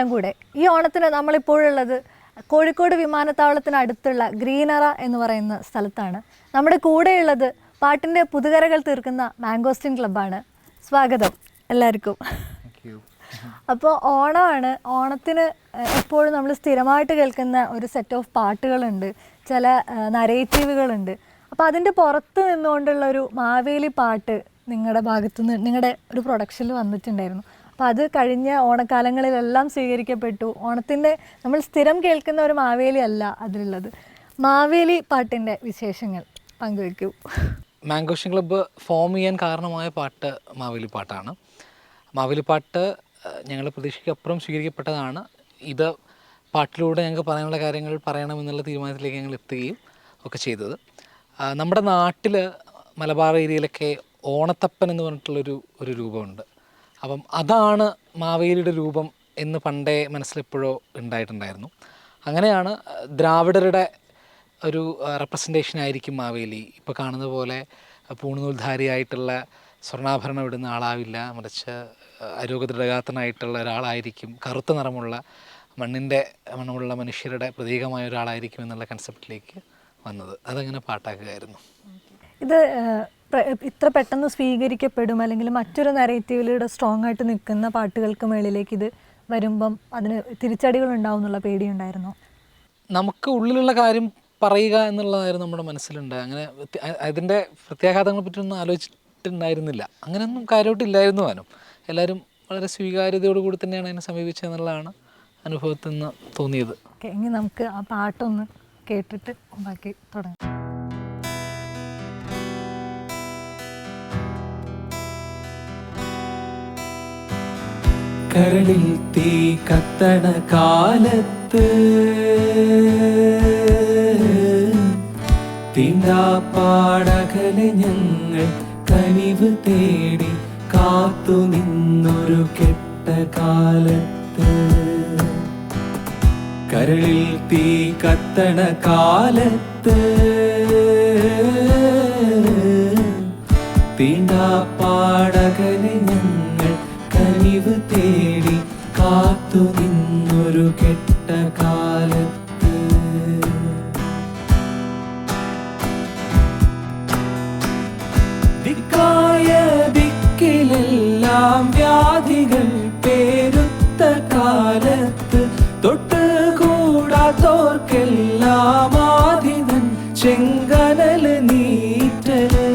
ഓണക്കാലം കൂടെ. ഈ ഓണത്തിന് നമ്മളിപ്പോഴുള്ളത് കോഴിക്കോട് വിമാനത്താവളത്തിനടുത്തുള്ള ഗ്രീനറ എന്ന് പറയുന്ന സ്ഥലത്താണ്. നമ്മുടെ കൂടെയുള്ളത് പാട്ടിൻ്റെ പുതുകരകൾ തീർക്കുന്ന മാംഗോസ്റ്റിൻ ക്ലബ്ബാണ്. സ്വാഗതം എല്ലാവർക്കും. അപ്പോൾ ഓണമാണ്. ഓണത്തിന് എപ്പോഴും നമ്മൾ സ്ഥിരമായിട്ട് കേൾക്കുന്ന ഒരു സെറ്റ് ഓഫ് പാട്ടുകളുണ്ട്, ചില നരേറ്റീവുകളുണ്ട്. അപ്പോൾ അതിൻ്റെ പുറത്ത് നിന്നുകൊണ്ടുള്ള ഒരു മാവേലി പാട്ട് നിങ്ങളുടെ ഭാഗത്തുനിന്ന് നിങ്ങളുടെ ഒരു പ്രൊഡക്ഷനിൽ വന്നിട്ടുണ്ടായിരുന്നു. അപ്പോൾ അത് കഴിഞ്ഞ ഓണക്കാലങ്ങളിലെല്ലാം സ്വീകരിക്കപ്പെട്ടു. ഓണത്തിൻ്റെ നമ്മൾ സ്ഥിരം കേൾക്കുന്ന ഒരു മാവേലി അല്ല അതിലുള്ളത്. മാവേലി പാട്ടിൻ്റെ വിശേഷങ്ങൾ പങ്കുവയ്ക്കൂ. മാംഗോസ്റ്റിൻ ക്ലബ്ബ് ഫോം ചെയ്യാൻ കാരണമായ പാട്ട് മാവേലി പാട്ടാണ്. മാവേലി പാട്ട് ഞങ്ങൾ പ്രതീക്ഷയ്ക്കപ്പുറം സ്വീകരിക്കപ്പെട്ടതാണ്. ഇത് പാട്ടിലൂടെ ഞങ്ങൾക്ക് പറയാനുള്ള കാര്യങ്ങൾ പറയണമെന്നുള്ള തീരുമാനത്തിലേക്ക് ഞങ്ങൾ എത്തുകയും ഒക്കെ ചെയ്തത്. നമ്മുടെ നാട്ടിൽ മലബാർ ഏരിയയിലൊക്കെ ഓണത്തപ്പൻ എന്ന് പറഞ്ഞിട്ടുള്ളൊരു രൂപമുണ്ട്. അപ്പം അതാണ് മാവേലിയുടെ രൂപം എന്ന് പണ്ടേ മനസ്സിലെപ്പോഴോ ഉണ്ടായിട്ടുണ്ടായിരുന്നു. അങ്ങനെയാണ് ദ്രാവിഡരുടെ ഒരു റെപ്രസെൻറ്റേഷൻ ആയിരിക്കും മാവേലി. ഇപ്പോൾ കാണുന്ന പോലെ പൂണുനൂൽധാരിയായിട്ടുള്ള സ്വർണ്ണാഭരണം ഇടുന്ന ആളാവില്ല, മറിച്ച് അരോഗദൃഢഗാത്രനായിട്ടുള്ള ഒരാളായിരിക്കും, കറുത്ത നിറമുള്ള മണ്ണുള്ള മനുഷ്യരുടെ പ്രതീകമായ ഒരാളായിരിക്കും എന്നുള്ള കൺസെപ്റ്റിലേക്ക് വന്നത്. അതങ്ങനെ പാട്ടാക്കുകയായിരുന്നു. ഇത് ഇത്ര പെട്ടെന്ന് സ്വീകരിക്കപ്പെടും അല്ലെങ്കിൽ മറ്റൊരു നരേറ്റീവിലൂടെ സ്ട്രോങ് ആയിട്ട് നിൽക്കുന്ന പാട്ടുകൾക്ക് മേളിലേക്ക് ഇത് വരുമ്പം അതിന് തിരിച്ചടികൾ ഉണ്ടാവും എന്നുള്ള പേടിയുണ്ടായിരുന്നോ? നമുക്ക് ഉള്ളിലുള്ള കാര്യം പറയുക എന്നുള്ളതായിരുന്നു നമ്മുടെ മനസ്സിലുണ്ട്. അങ്ങനെ അതിൻ്റെ പ്രത്യാഘാതങ്ങളെ പറ്റിയൊന്നും ആലോചിച്ചിട്ടുണ്ടായിരുന്നില്ല. അങ്ങനെയൊന്നും കാര്യമായിട്ടില്ലായിരുന്നു. താനും എല്ലാവരും വളരെ സ്വീകാര്യതയോടുകൂടി തന്നെയാണ് അതിനെ സമീപിച്ചതെന്നുള്ളതാണ് അനുഭവത്തിൽ നിന്ന് തോന്നിയത്. ഓക്കെ, ഇനി നമുക്ക് ആ പാട്ടൊന്ന് കേട്ടിട്ട് ബാക്കി തുടങ്ങാം. കരളിൽ തീ കത്തണ കാലത്ത് തീണ്ടാപ്പാടകലെ ഞങ്ങൾ കനിവ് തേടി കാത്തു നിന്നൊരു കെട്ട കാലത്ത്. കരളിൽ തീ കത്തണ കാലത്ത് തീണ്ടാപ്പാടകലെ ഞങ്ങൾ കനിവ് തേടി കാത്തു നിന്നൊരു കെട്ട കാലത്ത്. ദിക്കായ ദിക്കിലെല്ലാം വ്യാധികൾ പേരുത്ത കാലത്ത് തൊട്ടുകൂടാത്തോർക്കെല്ലാം ആദിതൻ ചെങ്കനല് നീറ്റല്.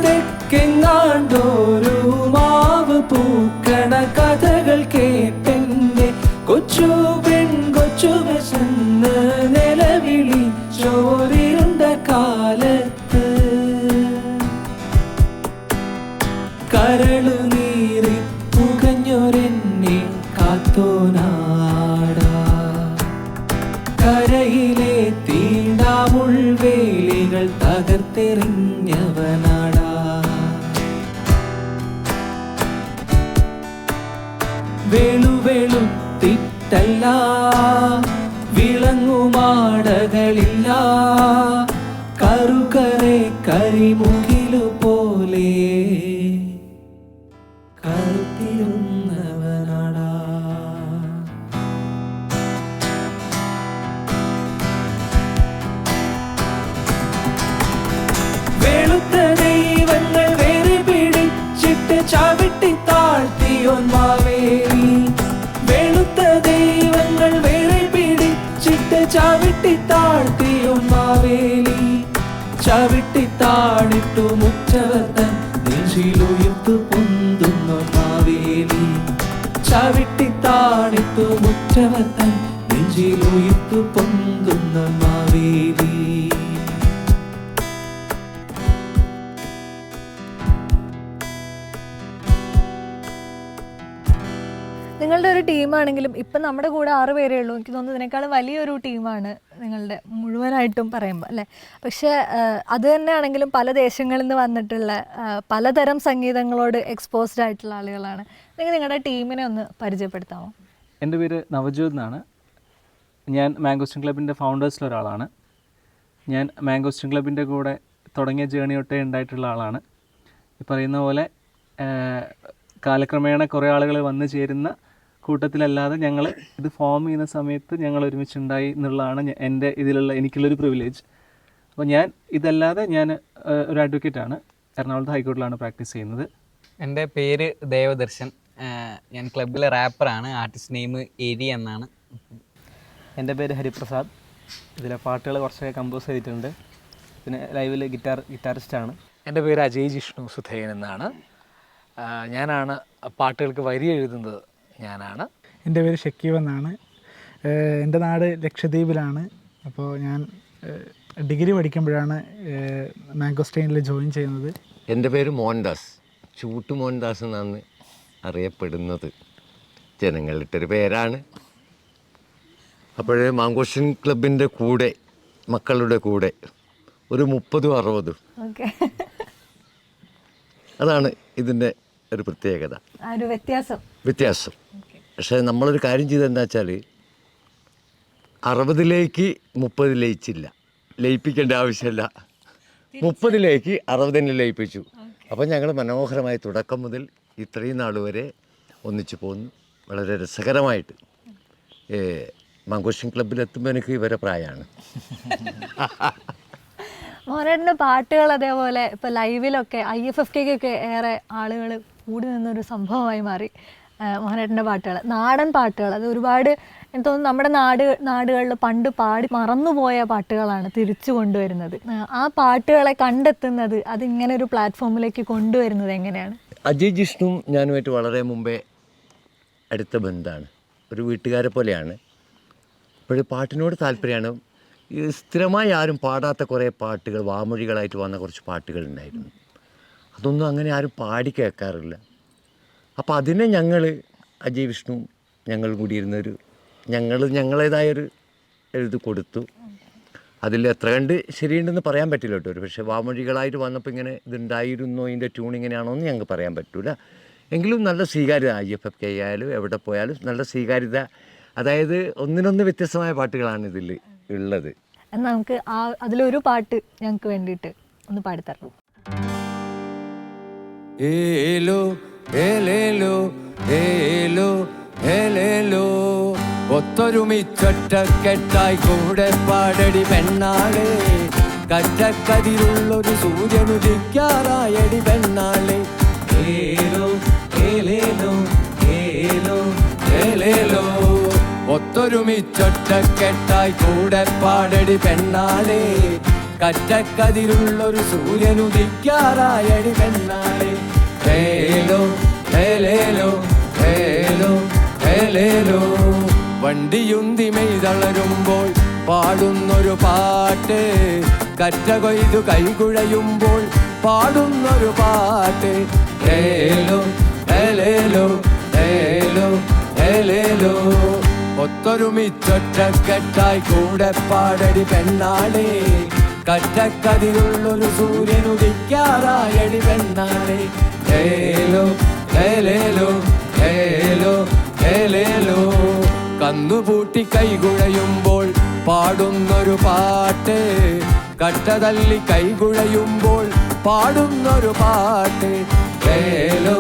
തെക്കെങ്ങാണ്ടോരു മാവ് പൂക്കണ കഥകൾ കേട്ടെന്നെ കൊച്ചു പെൺകൊച്ചു വിശന്ന് നിലവിളി ചോരിരുണ്ട കാലത്ത്. കരളു നീറി പുകഞ്ഞൊരെന്നെ കാത്തോനാടാ. കരയിലെ തീണ്ടാമുൾവേലികൾ തകർത്തെറിഞ്ഞവനാടാ. വെളുവെളുത്തിട്ടല്ല വിളങ്ങുമാടകളില്ല, കറുകറെ കരിമുകിലു പോലെ കറുത്തിരുന്നവനാടാ. വെളുത്ത ദൈവങ്ങൾ വേറെ പിടിച്ചിട്ട് ചവിട്ടി താഴ്ത്തിയോൻ മാവേലി. വെളുത്ത ദൈവങ്ങൾ വേറെ പിടിച്ചിട്ട് ചവിട്ടി താഴ്ത്തിയോൻ മാവേലി. ചവിട്ടി താണിട്ടു മുറ്റവർത്തൻ നെഞ്ചിലുയർത്തു പൊന്തുന്നോൻ മാവേലി. ചവിട്ടി താണിട്ടു മുറ്റവർത്തൻ നെഞ്ചിലുയർത്തു പൊന്തുന്ന മാവേലി. നിങ്ങളുടെ ഒരു ടീമാണെങ്കിലും ഇപ്പം നമ്മുടെ കൂടെ 6 പേരേ ഉള്ളൂ. എനിക്ക് തോന്നുന്നു ഇതിനേക്കാളും വലിയൊരു ടീമാണ് നിങ്ങളുടെ മുഴുവനായിട്ടും പറയുമ്പോൾ അല്ലേ. പക്ഷേ അത് തന്നെയാണെങ്കിലും പല ദേശങ്ങളിൽ നിന്ന് വന്നിട്ടുള്ള പലതരം സംഗീതങ്ങളോട് എക്സ്പോസ്ഡ് ആയിട്ടുള്ള ആളുകളാണ്. നിങ്ങൾ നിങ്ങളുടെ ടീമിനെ ഒന്ന് പരിചയപ്പെടുത്താമോ? എൻ്റെ പേര് നവജോത് എന്നാണ്. ഞാൻ മാംഗോസ്റ്റിൻ ക്ലബിൻ്റെ ഫൗണ്ടേഴ്സിലൊരാളാണ്. ഞാൻ മാംഗോസ്റ്റിൻ ക്ലബിൻ്റെ കൂടെ തുടങ്ങിയ ജേണി തൊട്ടേ ഉണ്ടായിട്ടുള്ള ആളാണ്. ഈ പറയുന്ന പോലെ കാലക്രമേണ കുറേ ആളുകൾ വന്നു ചേരുന്ന കൂട്ടത്തിലല്ലാതെ ഞങ്ങൾ ഇത് ഫോം ചെയ്യുന്ന സമയത്ത് ഞങ്ങൾ ഒരുമിച്ചുണ്ടായി എന്നുള്ളതാണ് എൻ്റെ എനിക്കുള്ളൊരു പ്രിവിലേജ്. അപ്പോൾ ഇതല്ലാതെ ഞാൻ ഒരു അഡ്വക്കേറ്റാണ്. എറണാകുളത്ത് ഹൈക്കോടതിയിലാണ് പ്രാക്ടീസ് ചെയ്യുന്നത്. എൻ്റെ പേര് ദേവദർശൻ. ഞാൻ ക്ലബിലെ റാപ്പറാണ്. ആർട്ടിസ്റ്റ് നെയിം എരി എന്നാണ്. എൻ്റെ പേര് ഹരിപ്രസാദ്. ഇതിലെ പാട്ടുകൾ കുറച്ചൊക്കെ കമ്പോസ് ചെയ്തിട്ടുണ്ട്. പിന്നെ ലൈവിൽ ഗിറ്റാറിസ്റ്റാണ്. എൻ്റെ പേര് അജയ് ജിഷ്ണു സുധേയൻ എന്നാണ്. ഞാനാണ് പാട്ടുകൾക്ക് വരി എഴുതുന്നത്. ഞാനാണ്. എൻ്റെ പേര് ഷക്കീബ് എന്നാണ്. എൻ്റെ നാട് ലക്ഷദ്വീപിലാണ്. അപ്പോൾ ഞാൻ ഡിഗ്രി പഠിക്കുമ്പോഴാണ് മാംഗോസ്റ്റൈനിൽ ജോയിൻ ചെയ്യുന്നത്. എൻ്റെ പേര് മോഹൻദാസ്, ചൂട്ട് മോഹൻദാസ് എന്നാണ് അറിയപ്പെടുന്നത്. ജനങ്ങളിട്ടൊരു പേരാണ്. അപ്പോഴേ മാംഗോസ്റ്റൈൻ ക്ലബിൻ്റെ കൂടെ, മക്കളുടെ കൂടെ ഒരു 30-60. ഓക്കെ, അതാണ് ഇതിൻ്റെ ഒരു പ്രത്യേകത, ഒരു വ്യത്യാസം. പക്ഷേ നമ്മളൊരു കാര്യം ചെയ്തതെന്താ വെച്ചാൽ 60ലേക്ക് 30 ലയിച്ചില്ല, ലയിപ്പിക്കേണ്ട ആവശ്യമില്ല. 30ലേക്ക് 60 ലയിപ്പിച്ചു. അപ്പം ഞങ്ങൾ മനോഹരമായ തുടക്കം മുതൽ ഇത്രയും നാൾ വരെ ഒന്നിച്ചു പോകുന്നു. വളരെ രസകരമായിട്ട്. മാംഗോസ്റ്റൈൻ ക്ലബിലെത്തുമ്പോൾ എനിക്ക് ഇവരെ പ്രായമാണ്. മോഹനേട്ടൻ്റെ പാട്ടുകൾ അതേപോലെ ഇപ്പോൾ ലൈവിലൊക്കെ IFFKക്കൊക്കെ ഏറെ ആളുകൾ കൂടി നിന്നൊരു സംഭവമായി മാറി. മോഹനേട്ടൻ്റെ പാട്ടുകൾ, നാടൻ പാട്ടുകൾ, അത് ഒരുപാട് എനിക്ക് തോന്നുന്നു നമ്മുടെ നാടുകളിൽ പണ്ട് പാടി മറന്നുപോയ പാട്ടുകളാണ് തിരിച്ചു കൊണ്ടുവരുന്നത്. ആ പാട്ടുകളെ കണ്ടെത്തുന്നത്, അതിങ്ങനെ ഒരു പ്ലാറ്റ്ഫോമിലേക്ക് കൊണ്ടുവരുന്നത് എങ്ങനെയാണ്? അജയ് ജിഷ്ണുവും ഞാനുമായിട്ട് വളരെ മുമ്പേ അടുത്ത ബന്ധമാണ്. ഒരു വീട്ടുകാരെ പോലെയാണ്. അപ്പോൾ പാട്ടിനോട് താല്പര്യമാണ്. സ്ഥിരമായി ആരും പാടാത്ത കുറേ പാട്ടുകൾ, വാമൊഴികളായിട്ട് വന്ന കുറച്ച് പാട്ടുകളുണ്ടായിരുന്നു. അതൊന്നും അങ്ങനെ ആരും പാടി കേൾക്കാറില്ല. അപ്പോൾ അതിനെ ഞങ്ങൾ അജയ് വിഷ്ണു ഞങ്ങൾ കൂടി ഇരുന്നൊരു ഞങ്ങളേതായൊരു എഴുതി കൊടുത്തു. അതിൽ എത്ര കണ്ട് ശരിയുണ്ടെന്ന് പറയാൻ പറ്റില്ല കേട്ടോ. ഒരു പക്ഷേ വാമൊഴികളായിട്ട് വന്നപ്പോൾ ഇങ്ങനെ ഇതുണ്ടായിരുന്നോ, ഇതിൻ്റെ ട്യൂൺ ഇങ്ങനെയാണോ എന്ന് ഞങ്ങൾക്ക് പറയാൻ പറ്റില്ല. എങ്കിലും നല്ല സ്വീകാര്യത, IFFK ആയാലും എവിടെ പോയാലും നല്ല സ്വീകാര്യത. അതായത് ഒന്നിനൊന്ന് വ്യത്യസ്തമായ പാട്ടുകളാണ് ഇതിൽ ഉള്ളത്. എന്നാൽ നമുക്ക് അതിലൊരു പാട്ട് ഞങ്ങൾക്ക് വേണ്ടിയിട്ട് ഒന്ന് പാടിത്തരണം. ഏലോ ഏലേലോ ഏലോ ഏലേലോ ഒത്തൊരുമിച്ചൊറ്റക്കെട്ടായി കൂടെ പാടടി പെണ്ണാളെ, കറ്റക്കതിരുള്ളൊരു സൂര്യനുദിക്കാറായടി പെണ്ണാളെ. ഏലോ ഏലേലോ ഏലോ ഏലേലോ ഒത്തൊരുമിച്ചൊറ്റക്കെട്ടായി കൂടെ പാടടി പെണ്ണാളെ, കറ്റക്കതിരുള്ളൊരു സൂര്യനുദിക്കാറായടി പെണ്ണാളെ. ഏലോ ഏലേലോ ഏലോ ഏലേലോ വണ്ടിയുന്തി മെയ്തളരുമ്പോൾ പാടുന്നൊരു പാട്ട്, കറ്റ കൊയ്തു കൈകുഴയുമ്പോൾ പാടുന്നൊരു പാട്ട്. ഏലോ ഏലേലോ ഏലോ ഏലേലോ ഒത്തൊരുമിച്ചൊറ്റക്കെട്ടായി കൂടെ പാടടി പെണ്ണാളെ, കറ്റക്കതിരുള്ളൊരു സൂര്യനുദിക്കാറായടി പെണ്ണാളെ. ഏലോ ഏലേലോ ഏലോ ഏലേലോ കന്നുപൂട്ടി കൈകുഴയുമ്പോൾ പാടുന്നൊരു പാട്ട്, കട്ടതല്ലി കൈകുഴയുമ്പോൾ പാടുന്നൊരു പാട്ട്. ഏലോ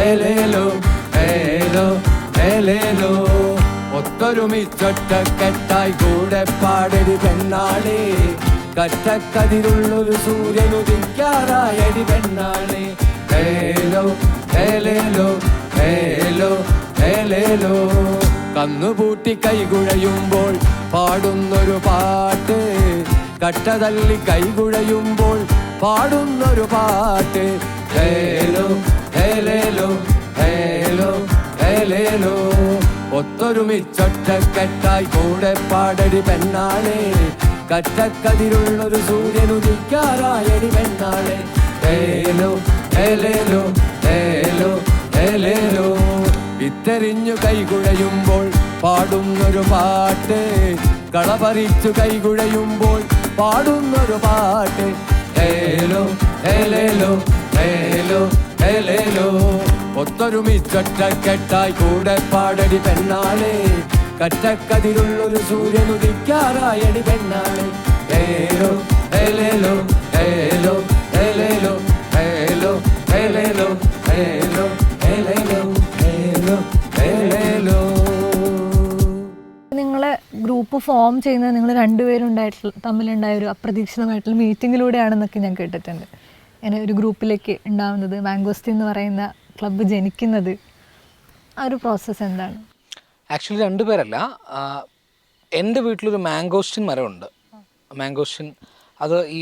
ഏലേലോ ഏലോ ഏലേലോ ഒത്തൊരുമിച്ചൊറ്റക്കെട്ടായി കൂടെ പാടടി പെണ്ണാളെ, കറ്റക്കതിരുള്ളൊരു സൂര്യനുദിക്കാറായടി പെണ്ണാളെ. ഏലോ ഏലേലോ ഏലോ ഏലേലോ കന്നുപൂട്ടി കൈകുഴയുമ്പോൾ പാടുന്നൊരു പാട്ട്, കട്ടതല്ലി കൈകുഴയുമ്പോൾ പാടുന്നൊരു പാട്ട്. ഏലോ ഏലേലോ ഏലോ ഏലേലോ ഒത്തൊരുമിച്ചൊറ്റക്കെട്ടായി കൂടെ പാടടി പെണ്ണാളെ, കറ്റക്കതിരുള്ളൊരു സൂര്യനുദിക്കാറായടി പെണ്ണാളെ. ഏലോ ഏലേലോ ഏലോ ഏലേലോ വിത്തെറിഞ്ഞു കൈകുഴയുമ്പോൾ പാടുന്നൊരു പാട്ട്, കളപറിച്ചു കൈകുഴയുമ്പോൾ പാടുന്നൊരു പാട്ട്. ഏലോ ഏലേലോ ഏലോ ഏലേലോ ഒത്തൊരുമിച്ചൊറ്റക്കെട്ടായി കൂടെ പാടടി പെണ്ണാളെ, കറ്റക്കതിരുള്ളൊരു സൂര്യനുദിക്കാറായടി പെണ്ണാളെ. ഏലോ ഏലേലോ ഏലോ ഏലേലോ ഏലോ ഏലേലോ ഏലോ ഏലേലോ ഏലോ ഏലേലോ. നിങ്ങളെ ഗ്രൂപ്പ് ഫോം ചെയ്യുന്നത് നിങ്ങൾ രണ്ടുപേരും തമ്മിലുണ്ടായ ഒരു അപ്രതീക്ഷിതമായിട്ടുള്ള മീറ്റിങ്ങിലൂടെയാണെന്നൊക്കെ ഞാൻ കേട്ടിട്ടുണ്ട്. ഇങ്ങനെ ഒരു ഗ്രൂപ്പിലേക്ക് ഉണ്ടാവുന്നത്, മാംഗോസ്റ്റീൻ എന്ന് പറയുന്ന ക്ലബ്ബ് ജനിക്കുന്നത്, ആ ഒരു പ്രോസസ്സ് എന്താണ്? ആക്ച്വലി രണ്ടുപേരല്ല, എൻ്റെ വീട്ടിലൊരു മാംഗോസ്റ്റിൻ മരമുണ്ട്. മാംഗോസ്റ്റിൻ അത് ഈ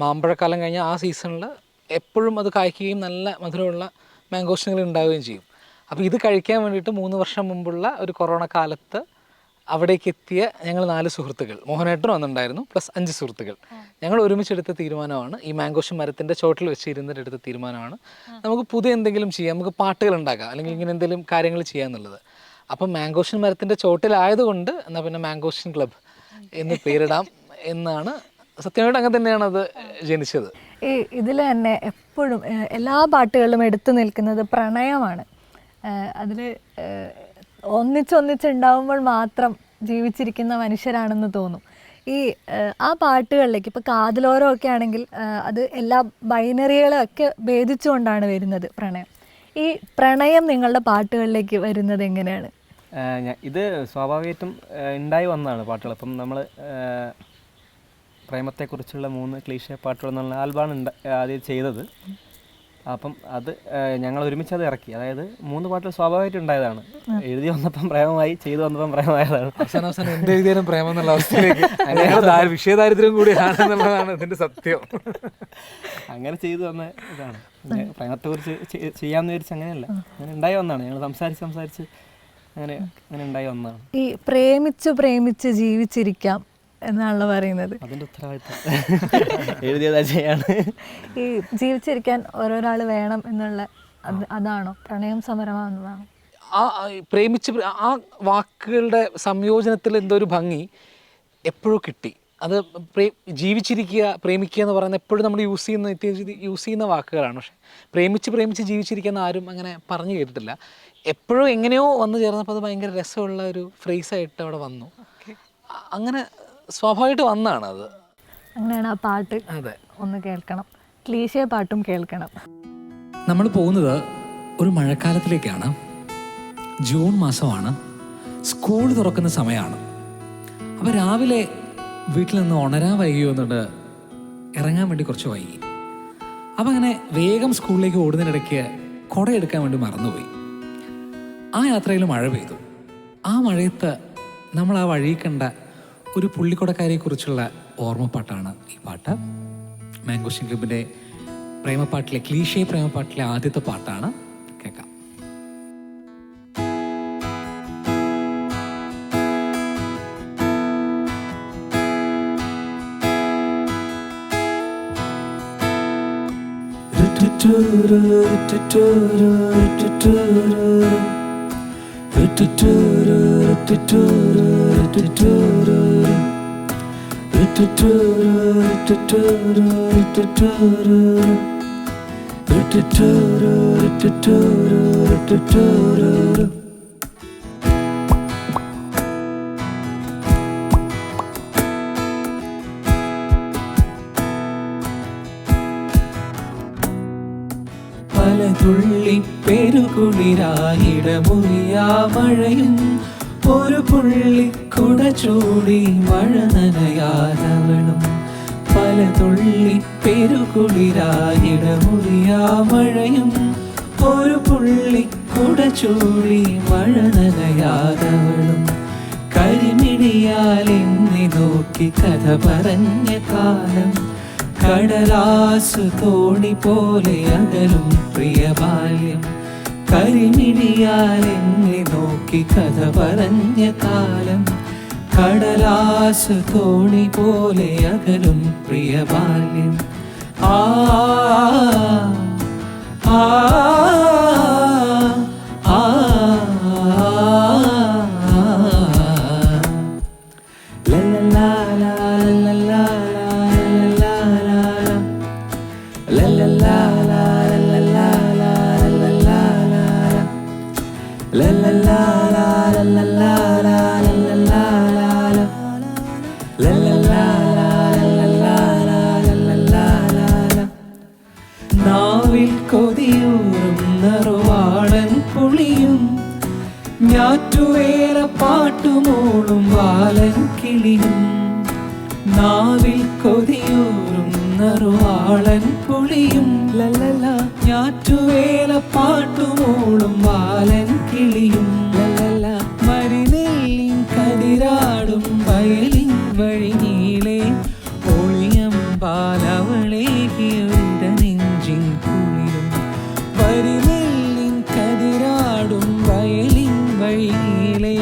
മാമ്പഴക്കാലം കഴിഞ്ഞ ആ സീസണിൽ എപ്പോഴും അത് കായ്ക്കുകയും നല്ല മധുരമുള്ള മാംഗോസ്റ്റിനുകൾ ഉണ്ടാവുകയും ചെയ്യും. അപ്പോൾ ഇത് കഴിക്കാൻ വേണ്ടിയിട്ട് 3 വർഷം മുമ്പുള്ള ഒരു കൊറോണ കാലത്ത് അവിടേക്ക് എത്തിയ ഞങ്ങൾ 4 സുഹൃത്തുക്കൾ, മോഹനേട്ടനും വന്നിട്ടുണ്ടായിരുന്നു, പ്ലസ് 5 സുഹൃത്തുക്കൾ, ഞങ്ങൾ ഒരുമിച്ചെടുത്ത തീരുമാനമാണ്, ഈ മാംഗോസ്റ്റിൻ മരത്തിൻ്റെ ചോട്ടിൽ വെച്ച് ഇരുന്നിട്ടെടുത്ത തീരുമാനമാണ്, നമുക്ക് പുതിയ എന്തെങ്കിലും ചെയ്യാം, നമുക്ക് പാട്ടുകൾ ഉണ്ടാക്കാം, അല്ലെങ്കിൽ ഇങ്ങനെ എന്തെങ്കിലും കാര്യങ്ങൾ ചെയ്യാമെന്നുള്ളത്. അപ്പം മാംഗോസ്റ്റിൻ മരത്തിൻ്റെ ചോട്ടിലായതുകൊണ്ട് എന്നാൽ പിന്നെ മാംഗോസ്റ്റിൻ ക്ലബ്ബ് എന്ന് പേരിടാം എന്നാണ്. സത്യമായിട്ട് അങ്ങനെ തന്നെയാണ് അത് ജനിച്ചത്. ഈ ഇതിൽ തന്നെ എപ്പോഴും എല്ലാ പാട്ടുകളിലും എടുത്തു നിൽക്കുന്നത് പ്രണയമാണ്. അതിൽ ഒന്നിച്ചുണ്ടാവുമ്പോൾ മാത്രം ജീവിച്ചിരിക്കുന്ന മനുഷ്യരാണെന്ന് തോന്നും. ഈ ആ പാട്ടുകളിലേക്ക് ഇപ്പോൾ കാതിലോരം ഒക്കെ ആണെങ്കിൽ അത് എല്ലാ ബൈനറികളെയൊക്കെ ഭേദിച്ചുകൊണ്ടാണ് വരുന്നത് പ്രണയം. ഈ പ്രണയം നിങ്ങളുടെ പാട്ടുകളിലേക്ക് വരുന്നത് എങ്ങനെയാണ്? ഇത് സ്വാഭാവികമായിട്ടും ഉണ്ടായി വന്നതാണ് പാട്ടുകൾ. അപ്പം നമ്മൾ പ്രേമത്തെക്കുറിച്ചുള്ള 3 ക്ലീഷേ പാട്ടുകൾ എന്നുള്ള ആൽബമാണ് ആദ്യം ചെയ്തത്. അപ്പം അത് ഞങ്ങൾ ഒരുമിച്ച് അത് ഇറക്കി. അതായത് 3 പാട്ടുകൾ സ്വാഭാവികമായിട്ട് ഉണ്ടായതാണ്. എഴുതി വന്നപ്പം പ്രേമമായി, ചെയ്തു വന്നപ്പം പ്രേമമായതാണ്. അവസാനം എന്ത് എഴുതിയാലും പ്രേമം എന്നുള്ള അവസ്ഥയിലേക്ക് വിഷയദാരിദ്ര്യം കൂടിയാണെന്നുള്ളതാണ് ഇതിൻ്റെ സത്യം. അങ്ങനെ ചെയ്തു വന്ന ഇതാണ്. പ്രേമത്തെക്കുറിച്ച് ചെയ്യാമെന്ന് വിചാരിച്ച് അങ്ങനെയല്ല, അങ്ങനെ ഉണ്ടായി വന്നതാണ്. ഞങ്ങൾ സംസാരിച്ച് അങ്ങനെ ഉണ്ടായി വന്നതാണ്. ഈ പ്രേമിച്ച് ജീവിച്ചിരിക്കാം എന്നാണല്ലോ പറയുന്നത്. അതിൻ്റെ ഉത്തരവാദിത്തം എഴുതിയതാ ചെയ്യാണ്. ഈ ജീവിച്ചിരിക്കാൻ ഓരോരാൾ വേണം എന്നുള്ള അതാണോ പ്രണയം സമരമാണെന്നതാണോ? പ്രേമിച്ച് ആ വാക്കുകളുടെ സംയോജനത്തിൽ എന്തോ ഒരു ഭംഗി എപ്പോഴും കിട്ടി. അത് ജീവിച്ചിരിക്കുക, പ്രേമിക്കുക എന്ന് പറയുന്നത് എപ്പോഴും നമ്മൾ യൂസ് ചെയ്യുന്ന വാക്കുകളാണ്. പക്ഷേ പ്രേമിച്ച് ജീവിച്ചിരിക്കുന്ന ആരും അങ്ങനെ പറഞ്ഞു കേട്ടിട്ടില്ല. എപ്പോഴും എങ്ങനെയോ വന്നു ചേർന്നപ്പോൾ അത് ഭയങ്കര രസമുള്ള ഒരു ഫ്രേസായിട്ട് അവിടെ വന്നു. അങ്ങനെ സ്വാഭാവികമായിട്ട് വന്നാണ് അത്. അങ്ങനെയാണ് ആ പാട്ട്. അതെ, ഒന്ന് കേൾക്കണം, ക്ലീശേ പാട്ടും കേൾക്കണം. നമ്മൾ പോകുന്നത് ഒരു മഴക്കാലത്തിലേക്കാണ്. ജൂൺ മാസമാണ്, സ്കൂൾ തുറക്കുന്ന സമയമാണ്. അപ്പോൾ രാവിലെ വീട്ടിൽ നിന്ന് ഉണരാൻ വൈകിയോ എന്നുണ്ട് ഇറങ്ങാൻ വേണ്ടി കുറച്ച് വൈകി. അപ്പം അങ്ങനെ വേഗം സ്കൂളിലേക്ക് ഓടുന്നതിനിടയ്ക്ക് കുട എടുക്കാൻ വേണ്ടി മറന്നുപോയി. ആ യാത്രയിൽ മഴ പെയ്തു. ആ മഴയത്ത് നമ്മൾ ആ വഴി കണ്ട ഒരു പുള്ളിക്കൊടക്കാരിയെക്കുറിച്ചുള്ള ഓർമ്മപ്പാട്ടാണ് ഈ പാട്ട്. മാംഗോസ്റ്റിൻ ക്ലബ്ബിൻ്റെ പ്രേമപ്പാട്ടിലെ ക്ലീഷേ പ്രേമപ്പാട്ടിലെ ആദ്യത്തെ പാട്ടാണ്. കേൾക്കാം. പല തുള്ളി പെരുകുളിരായിടമുറിയാ മഴയും ഒരു പുള്ളിക്കുട ചൂടി മഴ നനയാതവളും. പല തുള്ളി പെരുകുളിരായിടമുറിയാ മഴയും ഒരു പുള്ളിക്കുട ചൂടി മഴ നനയാതവളും. കരിമിഴിയാൽ എന്നെ നോക്കി കഥ പറഞ്ഞ കാലം കടലാസു തോണി പോലെ അകലും പ്രിയ ബാല്യം. കരിമിഴിയാൽ എന്നെ നോക്കി കഥ പറഞ്ഞ കാലം കടലാസു തോണി പോലെ അകലും പ്രിയ ബാല്യം. ആ ആ ആ നാവിൽ കൊതിയൂറും നറുവാ പാട്ടുമൂളും വാലൻ കിളിയും നാവിൽ കൊതിയൂറും നറുവാളൻ പുളിയും ലല്ലല ഞാറ്റുവേല പാട്ടുമൂളും വാലൻ കിളിയും ലല്ലല മരിനെല്ലിൻ കതിരാടും വയലിൻ വഴി നീളെ ഒളിയം പാലവളേകിയൊരിട നെഞ്ചിൻ കുളിരും വരിനെല്ലിൻ കതിരാടും വയലിൻ വഴി നീളെ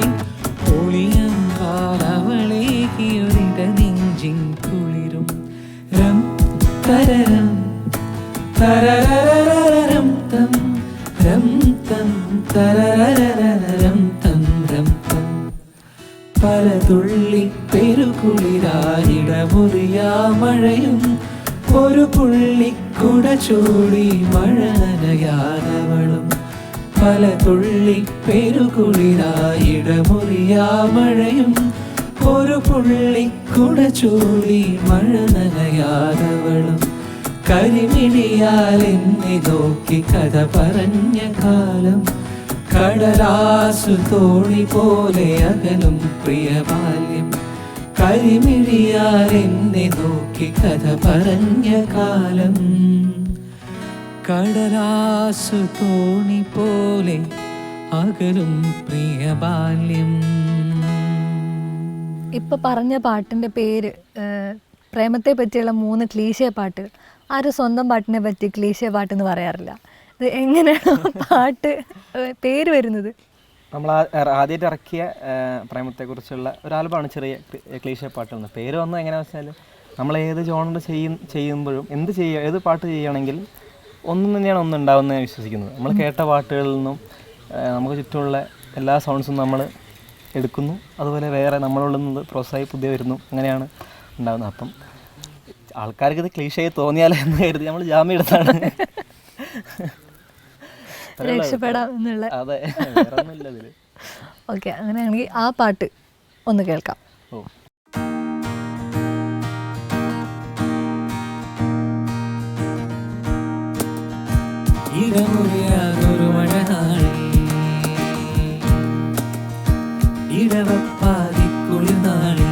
ഒളിയം പാലവളേകിയൊരിട നെഞ്ചിൻ കുളിരും രം തരരം തരരരരം തം രം തം തരരരരം തം രം തം പല തുള്ളി പെരുകുളിരായിടമുറിയാ മഴയും ഒരു പുള്ളിക്കുട ചൂടി മഴ നനയാനവളും പല തുള്ളി പെരുകുളിരായിടമുറിയാ മഴയും ഒരു പുള്ളിക്കുട ചൂടി മഴ നനയാനവളും കരിമിഴിയാൽ എന്നെ നോക്കി കഥ പറഞ്ഞ കാലം കടലാസു തോണി പോലെ അകലും പ്രിയ ബാല്യം കരിമിഴിയാൽ എന്നെ നോക്കി കഥ പറഞ്ഞ കാലം കടലാസു തോണി പോലെ അകലും പ്രിയ ബാല്യം. ഇപ്പൊ പറഞ്ഞ പാട്ടിന്റെ പേര് പ്രേമത്തെ പറ്റിയുള്ള 3 ക്ലീശേ പാട്ടുകൾ. ആരും സ്വന്തം പാട്ടിനെ പറ്റി ക്ലീശേ പാട്ടെന്ന് പറയാറില്ല. ഇത് എങ്ങനെയാണ് പാട്ട് പേര് വരുന്നത്? നമ്മൾ ആദ്യമായിട്ട് ഇറക്കിയ പ്രേമത്തെക്കുറിച്ചുള്ള ഒരു ആൽബമാണ് ചെറിയ ക്ലീശേ പാട്ടുകൾ. പേര് വന്നത് എങ്ങനെയാണെന്ന് വെച്ചാൽ നമ്മൾ ഏത് ജോണർ ചെയ്യുമ്പോഴും ഏത് പാട്ട് ചെയ്യുകയാണെങ്കിലും ഒന്നും തന്നെയാണ് ഒന്നുണ്ടാവുന്നത് ഞാൻ വിശ്വസിക്കുന്നത്. നമ്മൾ കേട്ട പാട്ടുകളിൽ നിന്നും നമുക്ക് ചുറ്റുമുള്ള എല്ലാ സൗണ്ട്സും നമ്മൾ എടുക്കുന്നു, അതുപോലെ വേറെ നമ്മളുള്ളിൽ നിന്ന് പ്രോത്സാഹി പുതിയ വരുന്നു, അങ്ങനെയാണ് ഉണ്ടാകുന്നത്. അപ്പം ആൾക്കാർക്ക് ഇത് ക്ലീശയായി തോന്നിയാലോ എന്ന് കരുതി നമ്മൾ ജാമ്യം എടുത്താണ് രക്ഷപ്പെടാം എന്നുള്ള. അതെ, വേറെ ഒന്നുമില്ല ഇതിൽ. ഓക്കെ, അങ്ങനെയാണെങ്കിൽ ആ പാട്ട് ഒന്ന് കേൾക്കാം. ഓ, ഇടമുറിയാതൊരു മഴനാളി ഇടവപ്പാതിക്കുളിർനാളി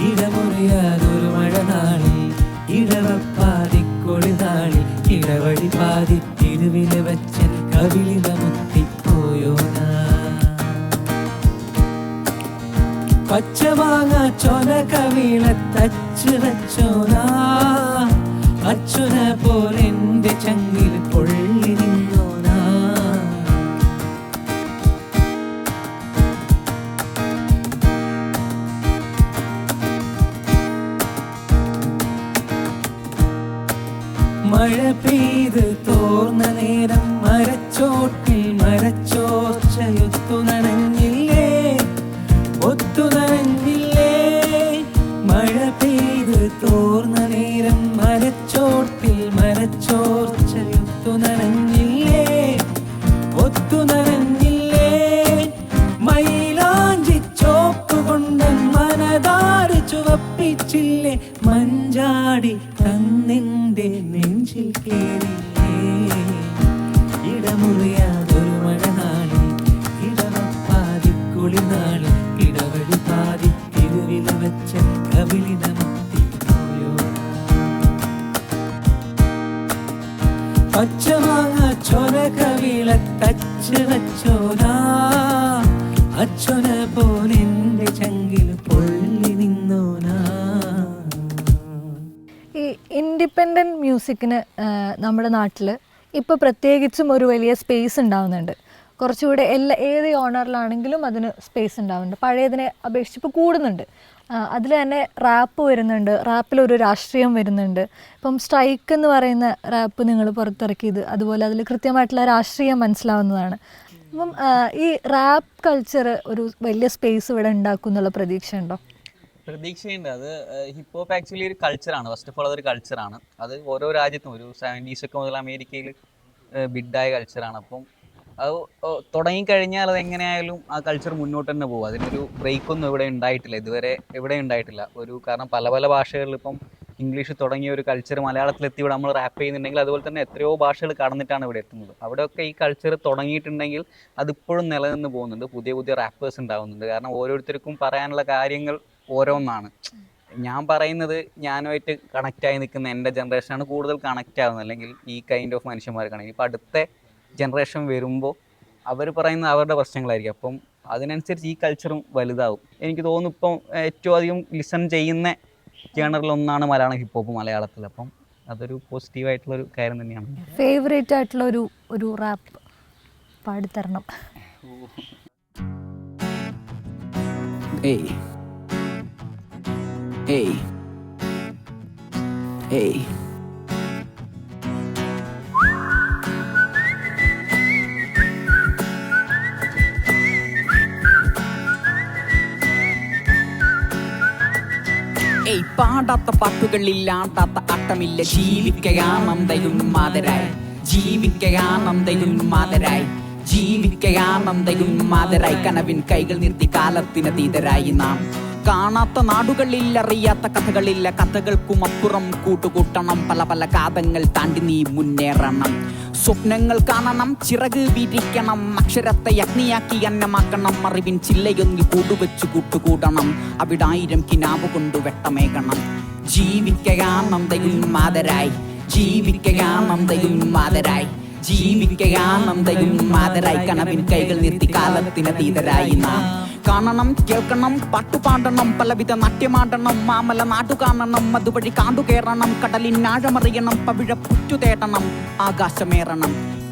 ഇടമുറിയാതൊരു മഴനാളി ഇടവപ്പാതിക്കുളിർനാളി ഇടവഴി പാതി തിരുവില വച്ച് കവിളിത മുത്തിപ്പോയോ പച്ചമാങ്ങ ചൊന കവിള തച്ചു വച്ചോനാ അച്ഛന പോലെന്റെ ചങ്ങിൽ പൊള്ളി നിന്നോനാ മഴ പെയ്ത് തോർന്ന നേരം മരച്ചോട്ടിൽ മരച്ചോർച്ചയൊത്തു നനഞ്ഞില്ലേ ഒത്തു നനഞ്ഞില്ലേ മഴ പെയ്ത് തോർന്ന നേരം മരച്ചോട്ടിൽ മരച്ചോർച്ചയൊത്തു നനഞ്ഞില്ലേ ഒത്തു നനഞ്ഞില്ലേ മയിലാഞ്ചി ചോപ്പ് കൊണ്ട് മനതാറ് ചുവപ്പിച്ചില്ലേ മഞ്ചാടി തന്നിന്റെ നെഞ്ചിൽ കേറില്ലേ ഇടമുറിയാതൊരു മഴനാളി ഇടവപ്പാതിക്കുളിനാളി ഇടവഴി പാതി തിരുവില വെച്ച കവിളിന മുത്തിപ്പോയോ പച്ചമാങ്ങ ചൊര കവിള തച്ച് വച്ചോനാ അച്ഛന പോലെന്റെ ചങ്കിൽ പൊള്ളി നിന്നോനാ. ഈ ഇൻഡിപെൻഡൻറ്റ് മ്യൂസിക്കിന് നമ്മുടെ നാട്ടിൽ ഇപ്പോൾ പ്രത്യേകിച്ചും ഒരു വലിയ സ്പേസ് ഉണ്ടാവുന്നുണ്ട്. കുറച്ചുകൂടെ ഏത് ഓണറിലാണെങ്കിലും അതിന് സ്പേസ് ഉണ്ടാവുന്നുണ്ട്. പഴയതിനെ അപേക്ഷിച്ച് ഇപ്പോൾ കൂടുന്നുണ്ട്. അതിൽ തന്നെ റാപ്പ് വരുന്നുണ്ട്, റാപ്പിലൊരു രാഷ്ട്രീയം വരുന്നുണ്ട്. ഇപ്പം സ്ട്രൈക്ക് എന്ന് പറയുന്ന റാപ്പ് നിങ്ങൾ പുറത്തിറക്കിയത് അതുപോലെ അതിൽ കൃത്യമായിട്ടുള്ള രാഷ്ട്രീയം മനസ്സിലാവുന്നതാണ്. അപ്പം ഈ റാപ്പ് കൾച്ചർ ഒരു വലിയ സ്പേസ് ഇവിടെ ഉണ്ടാക്കും എന്നുള്ള പ്രതീക്ഷയുണ്ടോ? പ്രതീക്ഷയുണ്ട്. അത് ഹിപ്പ് ഹോപ്പ് ആക്ച്വലി ഒരു കൾച്ചറാണ്. ഫസ്റ്റ് ഓഫ് ഓൾ അതൊരു കൾച്ചറാണ്. അത് ഓരോ രാജ്യത്തും ഒരു 70s ഒക്കെ മുതൽ അമേരിക്കയിൽ ബിഡായ കൾച്ചറാണ്. അപ്പം അത് തുടങ്ങിക്കഴിഞ്ഞാൽ അത് എങ്ങനെയായാലും ആ കൾച്ചർ മുന്നോട്ട് തന്നെ പോകും. അതിനൊരു ബ്രേക്കൊന്നും ഇവിടെ ഉണ്ടായിട്ടില്ല, ഇതുവരെ എവിടെ ഉണ്ടായിട്ടില്ല. കാരണം പല ഭാഷകളിൽ ഇപ്പം ഇംഗ്ലീഷ് തുടങ്ങിയ ഒരു കൾച്ചർ മലയാളത്തിലെത്തി ഇവിടെ നമ്മൾ റാപ്പ് ചെയ്യുന്നുണ്ടെങ്കിൽ അതുപോലെ തന്നെ എത്രയോ ഭാഷകൾ കടന്നിട്ടാണ് ഇവിടെ എത്തുന്നത്. അവിടെയൊക്കെ ഈ കൾച്ചർ തുടങ്ങിയിട്ടുണ്ടെങ്കിൽ അതിപ്പോഴും നിലനിന്ന് പോകുന്നുണ്ട്. പുതിയ പുതിയ റാപ്പേഴ്സ് ഉണ്ടാകുന്നുണ്ട്. കാരണം ഓരോരുത്തർക്കും പറയാനുള്ള കാര്യങ്ങൾ ഓരോന്നാണ്. ഞാൻ പറയുന്നത് ഞാനുമായിട്ട് കണക്റ്റായി നിൽക്കുന്ന എൻ്റെ ജനറേഷനാണ് കൂടുതൽ കണക്റ്റ് ആവുന്നത്, അല്ലെങ്കിൽ ഈ കൈൻഡ് ഓഫ് മനുഷ്യന്മാർക്കാണ്. ഇപ്പം അടുത്ത ജനറേഷൻ വരുമ്പോൾ അവർ പറയുന്ന അവരുടെ പ്രശ്നങ്ങളായിരിക്കും. അപ്പം അതിനനുസരിച്ച് ഈ കൾച്ചറും വലുതാവും. എനിക്ക് തോന്നുന്നു ഇപ്പം ഏറ്റവും അധികം ലിസൺ ചെയ്യുന്ന ജേണറിലൊന്നാണ് മലയാളം ഹിപ്പ് ഹോപ്പ് മലയാളത്തിൽ. അപ്പം അതൊരു പോസിറ്റീവായിട്ടുള്ളൊരു കാര്യം തന്നെയാണ്. ഫേവറേറ്റ് ആയിട്ടുള്ള ഒരു റാപ്പ് പാടിത്തരണം. Hey, hey, hey. ഏയ് പാടാത്ത പാട്ടുകളില്ലാണ്ടാത്ത അട്ടമില്ല. ജീവിക്കയാനന്ദയുന്മാതരായി, ജീവിക്കയാനന്ദയുന്മാതരായി, ജീവിക്കയാനന്ദയുന്മാതരായി. കനവിൻ കൈകൾ നിർത്തി കാലത്തിനതീതരായി നാം. കാണാത്ത നാടുകളിൽ അറിയാത്ത കഥകളില്ല. കഥകൾക്കും അപ്പുറം കൂട്ടുകൂട്ടണം. പല പല കാതങ്ങൾ താണ്ടി നീ മുന്നേറണം. സ്വപ്നങ്ങൾ കാണണം, ചിറക് വിരിക്കണം. അക്ഷരത്തെ അഗ്നിയാക്കി അന്നമാക്കണം. അറിവിൻ ചില്ലയൊന്നിൽ കൂടുവെച്ചു കൂട്ടുകൂടണം. അവിടായിരം കിനാവ് കൊണ്ട് വെട്ടമേകണം. ജീവിക്കയാനന്ദയുന്മാതരായി, ജീവിക്കയാനന്ദയുന്മാതരായി, ജീവിക്കയാനന്ദയുന്മാതരായി. കനവിൻ കൈകൾ നിർത്തി കാലത്തിനതീതരായി നാം. കാണണം, കേൾക്കണം, പാട്ടുപാടണം, പലവിധ നാട്യമാടണം. മാമല നാടു കാണണം, അതുവഴി കാണ്ടുകയറണം. കടലിനാഴമറിയണം, പവിഴ പുറ്റു തേടണം, ആകാശമേറണം.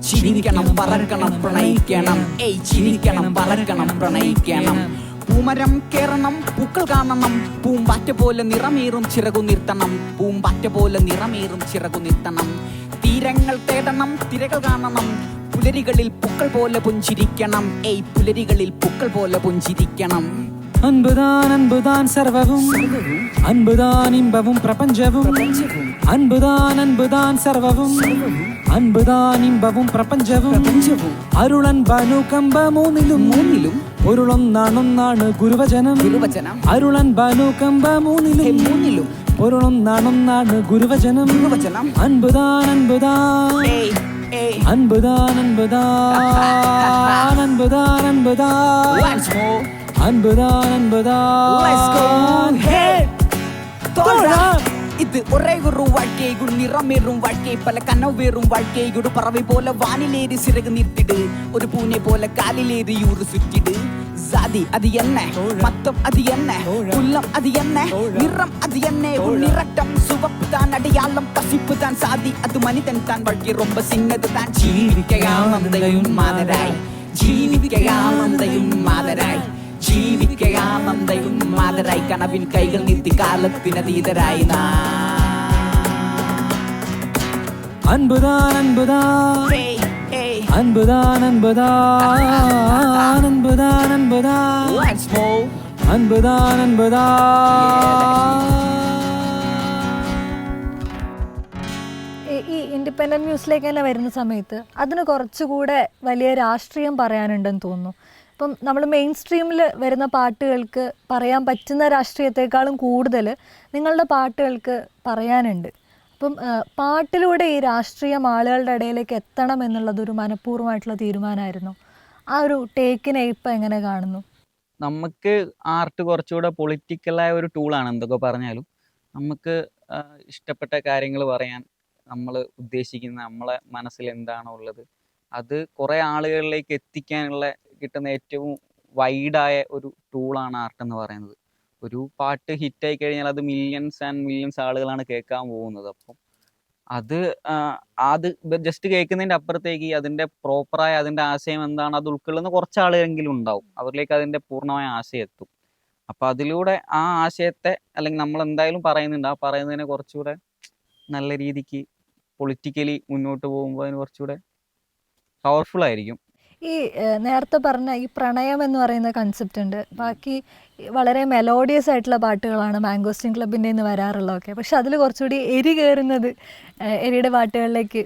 ചിരിക്കണം, പറക്കണം, പ്രണയിക്കണം. ഏയ് ചിരിക്കണം, പറക്കണം, പ്രണയിക്കണം. പൂമരം കേറണം, പൂക്കൾ കാണണം. പൂമ്പാറ്റ പോലെ നിറമേറും ചിറകു നിർത്തണം. പൂമ്പാറ്റ പോലെ നിറമേറും ചിറകു നിർത്തണം. തീരങ്ങൾ തേടണം, തിരകൾ കാണണം. പുലരികളിൽ പൂക്കൾ പോലെ പുഞ്ചിരിക്കണം. ഏയ് പുലരികളിൽ പൂക്കൾ പോലെ പുഞ്ചിരിക്കണം. അൻപുതാൻ അൻപുതാൻ സർവവും, അൻപുതാൻ ഇമ്പവും പ്രപഞ്ചവും. അൻപുതാൻ അൻപുതാൻ സർവവും, അൻപുതാൻ ഇമ്പവും പ്രപഞ്ചവും. അരുളൻ ബനുകമ്പ മൂന്നിലും മൂന്നിലും പൊരുളൊന്നാണൊന്നാണ് ഗുരുവചനം. ഗുരുവചനം അരുളൻ ബനുകമ്പ മൂന്നിലും മൂന്നിലും പൊരുളൊന്നാണൊന്നാണ് ഗുരുവചനം. ഗുരുവചനം അൻപുതാൻ അൻപുതാൻ, അൻപുതാൻ അൻപുതാൻ, അൻപുതാൻ അൻപുതാൻ, അൻപുതാൻ അൻപുതാൻ. ഇത് ഒരേ ഒരു வாழ்க்கை, നിറമേറും வாழ்க்கை, പല കനവേറും வாழ்க்கை. ഒരു പറവ പോലെ വാനിലേറി സിറക് നിർത്തിട്, ഒരു പൂനെ പോലെ കാലിലേറി യൂറ് സുറ്റിട്. ജാതി അത് എന്നെ, മത്തം അത് എന്നെ, കുല്ലം അത് എന്നെ, നിറം അത് എന്നെ. നിറട്ടം സുവപ്പ് தான், அடையாளம் கசிப்பு தான். சாதி அது மனிதன் தான், வாழ்க்கை ரொம்ப சின்னது தான். ജീവിക്കയാനന്ദയുന്മാതരായി, ജീവിക്കയാനന്ദയുന്മാതരായി, ജീവിക്കയാനന്ദയുന്മാതരായി. കനവിൻ കൈകൾ നിർത്തി കാലത്തിനതീതരായി നാം. അൻപുതാൻ അൻപുതാൻ, അൻപുതാൻ അൻപുതാൻ, അൻപുതാൻ അൻപുതാൻ, അൻപുതാൻ അൻപുതാൻ. ഈ ഇൻഡിപെൻഡൻറ്റ് ന്യൂസിലേക്ക് തന്നെ വരുന്ന സമയത്ത് അതിന് കുറച്ചുകൂടെ വലിയ രാഷ്ട്രീയം പറയാനുണ്ടെന്ന് തോന്നുന്നു. ഇപ്പം നമ്മൾ മെയിൻ സ്ട്രീമിൽ വരുന്ന പാട്ടുകൾക്ക് പറയാൻ പറ്റുന്ന രാഷ്ട്രീയത്തെക്കാളും കൂടുതൽ നിങ്ങളുടെ പാട്ടുകൾക്ക് പറയാനുണ്ട്. അപ്പം പാട്ടിലൂടെ ഈ രാഷ്ട്രീയം ആളുകളുടെ ഇടയിലേക്ക് എത്തണം എന്നുള്ളതൊരു മനഃപൂർവ്വമായിട്ടുള്ള തീരുമാനമായിരുന്നു. ആ ഒരു ടേക്കിനെ ഇപ്പം എങ്ങനെ കാണുന്നു? നമുക്ക് ആർട്ട് കുറച്ചുകൂടെ പൊളിറ്റിക്കലായ ഒരു ടൂളാണ്. എന്തൊക്കെ പറഞ്ഞാലും നമുക്ക് ഇഷ്ടപ്പെട്ട കാര്യങ്ങൾ പറയാൻ, നമ്മൾ ഉദ്ദേശിക്കുന്ന നമ്മളെ മനസ്സിൽ എന്താണോ ഉള്ളത് അത് കുറേ ആളുകളിലേക്ക് എത്തിക്കാനുള്ള കിട്ടുന്ന ഏറ്റവും വൈഡായ ഒരു ടൂളാണ് ആർട്ട് എന്ന് പറയുന്നത്. ഒരു പാട്ട് ഹിറ്റായി കഴിഞ്ഞാൽ അത് മില്യൺസ് ആൻഡ് മില്യൺസ് ആളുകളാണ് കേൾക്കാൻ പോകുന്നത്. അപ്പം അത് ജസ്റ്റ് കേൾക്കുന്നതിൻ്റെ അപ്പുറത്തേക്ക് അതിൻ്റെ പ്രോപ്പറായ അതിൻ്റെ ആശയം എന്താണ് അത് ഉൾക്കൊള്ളുന്ന കുറച്ച് ആളുകളെങ്കിലും ഉണ്ടാവും. അവരിലേക്ക് അതിൻ്റെ പൂർണ്ണമായ ആശയം എത്തും. അപ്പം അതിലൂടെ ആ ആശയത്തെ, അല്ലെങ്കിൽ നമ്മൾ എന്തായാലും പറയുന്നുണ്ട്, ആ പറയുന്നതിനെ കുറച്ചുകൂടെ നല്ല രീതിക്ക് പൊളിറ്റിക്കലി മുന്നോട്ട് പോകുമ്പോൾ അതിന് കുറച്ചുകൂടെ പവർഫുൾ ആയിരിക്കും. ഈ നേരത്തെ പറഞ്ഞ ഈ പ്രണയം എന്ന് പറയുന്ന കൺസെപ്റ്റ് ഉണ്ട്. ബാക്കി വളരെ മെലോഡിയസ് ആയിട്ടുള്ള പാട്ടുകളാണ് മാംഗോസ്റ്റിൻ ക്ലബിൻ്റെ നിന്ന് വരാറുള്ളതൊക്കെ. പക്ഷെ അതിൽ കുറച്ചുകൂടി എരി കയറുന്നത് എരിയുടെ പാട്ടുകളിലേക്ക്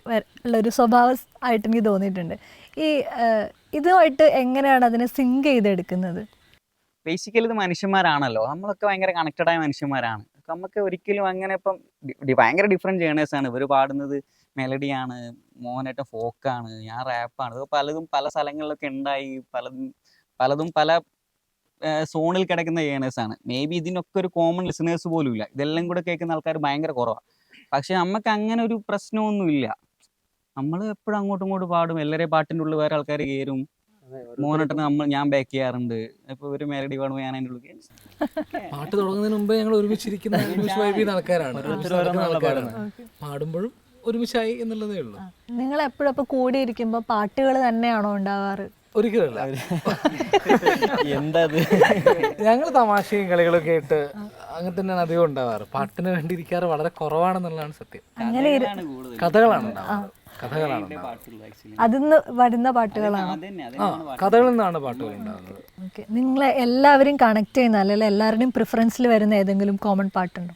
ഉള്ളൊരു സ്വഭാവം ആയിട്ട് എനിക്ക് തോന്നിയിട്ടുണ്ട്. ഈ ഇതുമായിട്ട് എങ്ങനെയാണ് അതിനെ സിങ്ക് ചെയ്തെടുക്കുന്നത്? ബേസിക്കലി ഇത് മനുഷ്യന്മാരാണല്ലോ, നമ്മളൊക്കെ ഭയങ്കര കണക്റ്റഡായ മനുഷ്യന്മാരാണ്. നമുക്ക് ഒരിക്കലും അങ്ങനെ ഇപ്പം ഭയങ്കര ഡിഫറെൻറ്റ് ജേണേഴ്സാണ്. ഇവർ പാടുന്നത് മെലഡിയാണ്, മോഹനേട്ടൻ ഫോക്കാണ്, ഞാൻ റാപ്പാണ്. ഇത് പലതും പല സ്ഥലങ്ങളിലൊക്കെ ഉണ്ടായി, പലതും പല സോണിൽ കിടക്കുന്ന ജേണേഴ്സാണ്. മേ ബി ഇതിനൊക്കെ ഒരു കോമൺ ലിസണേഴ്സ് പോലും ഇല്ല. ഇതെല്ലാം കൂടെ കേൾക്കുന്ന ആൾക്കാർ ഭയങ്കര കുറവാണ്. പക്ഷെ നമുക്ക് അങ്ങനെ ഒരു പ്രശ്നമൊന്നുമില്ല. നമ്മൾ എപ്പോഴും അങ്ങോട്ടും ഇങ്ങോട്ടും പാടും. എല്ലാവരെയും പാട്ടിൻ്റെ ഉള്ളിൽ വേറെ ആൾക്കാർ കയറും. മോഹനേട്ടന് ഞാൻ ബാക്ക് ചെയ്യാറുണ്ട്. ഇപ്പോൾ ഒരു മെലഡി പാടുമ്പോൾ ഞാൻ അതിൻ്റെ ഉള്ളിൽ പാട്ട് തുടങ്ങുന്നതിന് മുമ്പേ ഞങ്ങൾ ഒരുമിച്ചിരിക്കുന്ന ഒരുമിച്ച് വൈബ് ചെയ്യുന്ന ആൾക്കാരാണ്. പാടുമ്പോഴും ഒരുമിച്ചായി എന്നുള്ളതേ ഉള്ളൂ. നിങ്ങൾ എപ്പോഴും അപ്പോൾ കൂടിയിരിക്കുമ്പോൾ പാട്ടുകൾ തന്നെയാണോ ഉണ്ടാവാറ്? ഒരിക്കലല്ല, എന്താ ഞങ്ങൾ തമാശയും കളികളൊക്കെ ആയിട്ട് അങ്ങനെ തന്നെയാണ് അധികം ഉണ്ടാവാറ്. പാട്ടിന് വേണ്ടി ഇരിക്കാറ് വളരെ കുറവാണെന്നുള്ളതാണ് സത്യം. അങ്ങനെ കഥകളാണ് കഥകളാണ് അതിന്ന് വരുന്ന പാട്ടുകളാണ്. കഥകളിൽ നിന്നാണ് പാട്ടുകൾ ഉണ്ടാകുന്നത്. ഓക്കെ, നിങ്ങളെ എല്ലാവരും കണക്ട് ചെയ്യുന്ന അല്ലെങ്കിൽ എല്ലാവരുടെയും പ്രിഫറൻസിൽ വരുന്ന ഏതെങ്കിലും കോമൺ പാട്ടുണ്ടോ?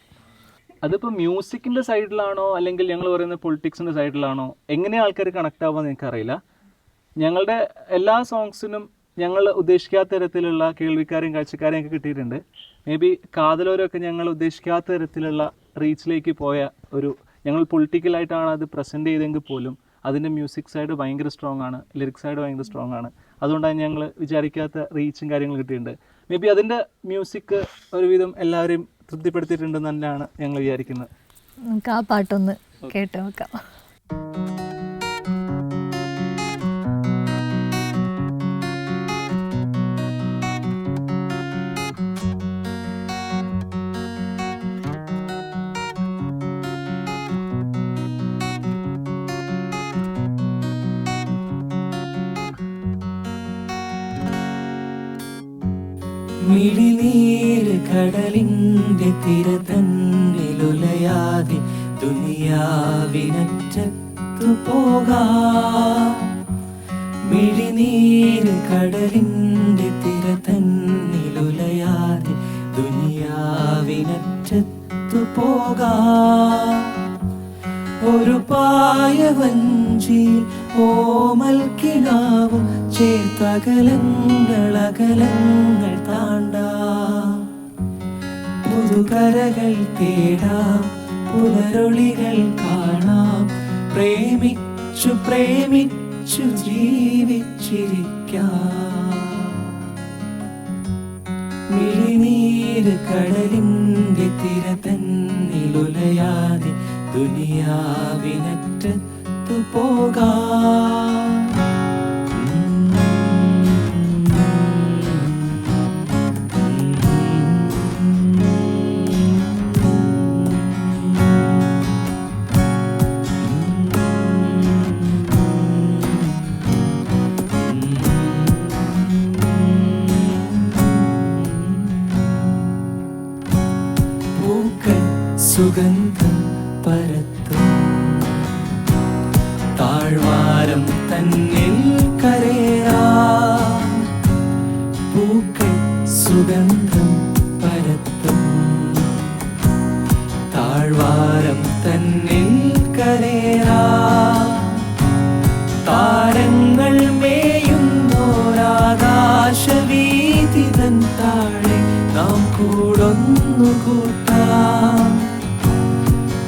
അതിപ്പോൾ മ്യൂസിക്കിൻ്റെ സൈഡിലാണോ അല്ലെങ്കിൽ ഞങ്ങൾ പറയുന്ന പൊളിറ്റിക്സിൻ്റെ സൈഡിലാണോ എങ്ങനെ ആൾക്കാർ കണക്ട് ആവാന്ന് എനിക്കറിയില്ല. ഞങ്ങളുടെ എല്ലാ സോങ്സിനും ഞങ്ങൾ ഉദ്ദേശിക്കാത്ത തരത്തിലുള്ള കേൾവിക്കാരെയും കാഴ്ചക്കാരെയും ഒക്കെ കിട്ടിയിട്ടുണ്ട്. മേ ബി കാതലോരൊക്കെ ഞങ്ങൾ ഉദ്ദേശിക്കാത്ത തരത്തിലുള്ള റീച്ചിലേക്ക് പോയ ഒരു, ഞങ്ങൾ പൊളിറ്റിക്കലായിട്ടാണ് അത് പ്രസൻറ്റ് ചെയ്തെങ്കിൽ പോലും അതിൻ്റെ മ്യൂസിക് സൈഡ് ഭയങ്കര സ്ട്രോങ് ആണ്, ലിറിക്സ് സൈഡ് ഭയങ്കര സ്ട്രോങ് ആണ്. അതുകൊണ്ടാണ് ഞങ്ങൾ വിചാരിക്കാത്ത റീച്ചും കാര്യങ്ങളും കിട്ടിയിട്ടുണ്ട്. മേ ബി അതിൻ്റെ മ്യൂസിക് ഒരുവിധം എല്ലാവരെയും തൃപ്തിപ്പെടുത്തിയിട്ടുണ്ടെന്ന് തന്നെയാണ് ഞങ്ങൾ വിചാരിക്കുന്നത്. നമുക്ക് ആ പാട്ടൊന്ന് കേട്ട് നോക്കാം. മിഴിനീര് കടലിൻ്റെ തിര തന്നിലുലയാതെ ദുനിയാവിനറ്റത്തു പോകാം. മിഴിനീര് കടലിൻ്റെ തിര തന്നിലുലയാതെ ദുനിയാവിനറ്റത്തു പോകാം. ഒരു പായവഞ്ചിയിൽ ഓമൽ കിനാവും ചേർത്തകലങ്ങൾ താണ്ടാം. പുതുകരകൾ തേടാം, പുലരൊളികൾ കാണാം. പ്രേമിച്ചു ജീവിച്ചിരിക്കാം. മിഴിനീര് കടലിൻ്റെ തിര തന്നിലുലയാതെ ദുനിയാവിനറ്റത്തു പോകാം. പൂക്കൾ സുഗന്ധം പരത്തും, താഴ്വാരം തന്നിൽ കരയാം. പൂക്കൾ സുഗന്ധം പരത്തും, താഴ്വാരം തന്നിൽ കരയാം. താരങ്ങൾ മേയുന്നോരാകാശവീഥി തൻ താഴെ നാം കൂടൊന്നു കൂട്ടാം.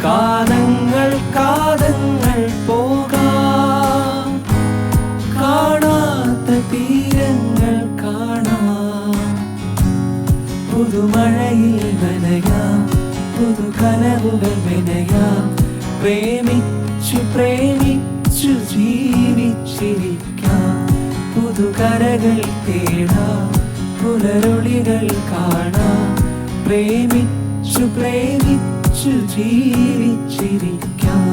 കാതങ്ങൾ പോകാം, കാണാത്ത തീരങ്ങൾ കാണാം. പുതുമഴയിൽ നനയാം, പുതുകനവുകൾ മെനയാം. പ്രേമിച്ചു ജീവിച്ചിരിക്കാം. പുതുകരകൾ തേടാം, പുലരൊളികൾ കാണാം. പ്രേമിച്ചു ജീവിച്ചിരിക്കാം.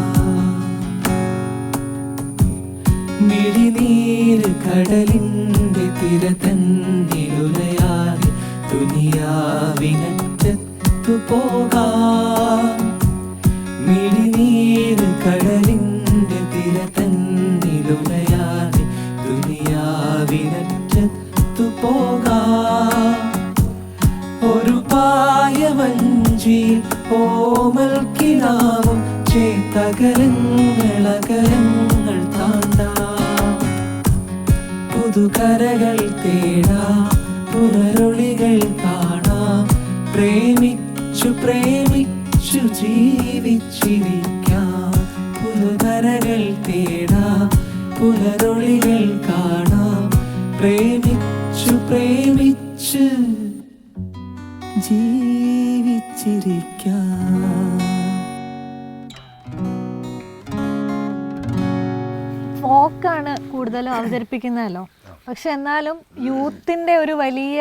മിഴിനീര് കടലിൻ്റെ തിര തന്നിലുലയാതെ ദുനിയാവിനറ്റത്തു പോകാം. മിഴിനീര് കടലിൻ്റെ തിര തന്നിലുലയാതെ ദുനിയാവിനറ്റത്തു പോകാം. ഒരു പായവഞ്ചിയിൽ ഓമൽ കിനാവും ചേർത്തകലങ്ങൾ താണ്ടാം. പുതുകരകൾ തേടാം, പുലരൊളികൾ കാണാം. പ്രേമിച്ചു ഒരുമിച്ചു പ്രേമിച്ച് ജീവിച്ചിരിക്കാം. ഫോക്കാണ് കൂടുതലും അവതരിപ്പിക്കുന്നതല്ലോ, പക്ഷെ എന്നാലും യൂത്തിൻ്റെ ഒരു വലിയ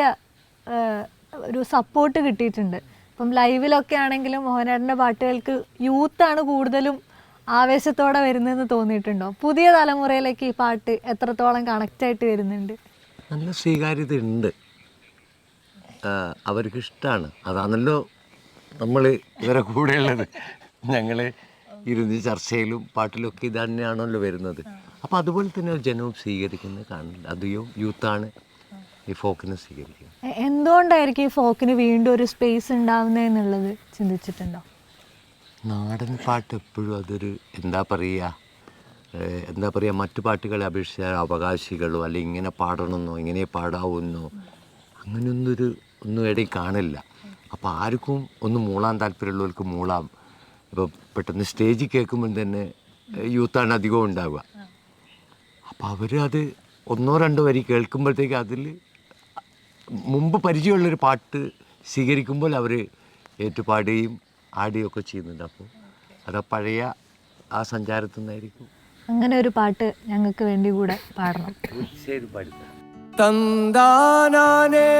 ഒരു സപ്പോർട്ട് കിട്ടിയിട്ടുണ്ട്. ഇപ്പം ലൈവിലൊക്കെ ആണെങ്കിലും മോഹനേട്ടൻ്റെ പാട്ടുകൾക്ക് യൂത്താണ് കൂടുതലും ആവേശത്തോടെ വരുന്നതെന്ന് തോന്നിയിട്ടുണ്ടോ? പുതിയ തലമുറയിലേക്ക് ഈ പാട്ട് എത്രത്തോളം കണക്റ്റായിട്ട് വരുന്നുണ്ട്? നല്ല സ്വീകാര്യത ഉണ്ട്, അവർക്കിഷ്ടമാണ്. അതാണല്ലോ നമ്മൾ ഇവരെ കൂടെയുള്ളത്. ഞങ്ങൾ ഇരുന്ന് ചർച്ചയിലും പാട്ടിലൊക്കെ ഇത് തന്നെയാണല്ലോ വരുന്നത്. അപ്പോൾ അതുപോലെ തന്നെ ജനവും സ്വീകരിക്കുന്നത് കാണുന്നുണ്ട്. അധികവും യൂത്താണ് ഈ ഫോക്കിനെ സ്വീകരിക്കുന്നത്. എന്തുകൊണ്ടായിരിക്കും ഈ ഫോക്കിന് വീണ്ടും ഒരു സ്പേസ് ഉണ്ടാവുന്നതെന്നുള്ളത് ചിന്തിച്ചിട്ടുണ്ടോ? നാടൻ പാട്ട് എപ്പോഴും അതൊരു എന്താ പറയുക മറ്റു പാട്ടുകളെ അപേക്ഷിച്ച അവകാശികളോ അല്ലെങ്കിൽ ഇങ്ങനെ പാടണമെന്നോ ഇങ്ങനെ പാടാവുന്നോ ഒന്നും എവിടെയും കാണില്ല. അപ്പോൾ ആർക്കും ഒന്ന് മൂളാൻ താല്പര്യമുള്ളവർക്ക് മൂളാം. ഇപ്പോൾ പെട്ടെന്ന് സ്റ്റേജിൽ കേൾക്കുമ്പോൾ തന്നെ യൂത്താണ് അധികവും ഉണ്ടാവുക. അപ്പോൾ അവർ അത് ഒന്നോ രണ്ടോ വരി കേൾക്കുമ്പോഴത്തേക്ക് അതിൽ മുമ്പ് പരിചയമുള്ളൊരു പാട്ട് സ്വീകരിക്കുമ്പോൾ അവർ ഏറ്റുപാടുകയും ആടുകയൊക്കെ ചെയ്യുന്നുണ്ട്. അപ്പോൾ അത് പഴയ ആ സഞ്ചാരത്തിൽ നിന്നായിരിക്കും. അങ്ങനെ ഒരു പാട്ട് ഞങ്ങൾക്ക് വേണ്ടി കൂടെ പാടണം. തീർച്ചയായും പാടില്ല. തന്താനാനേ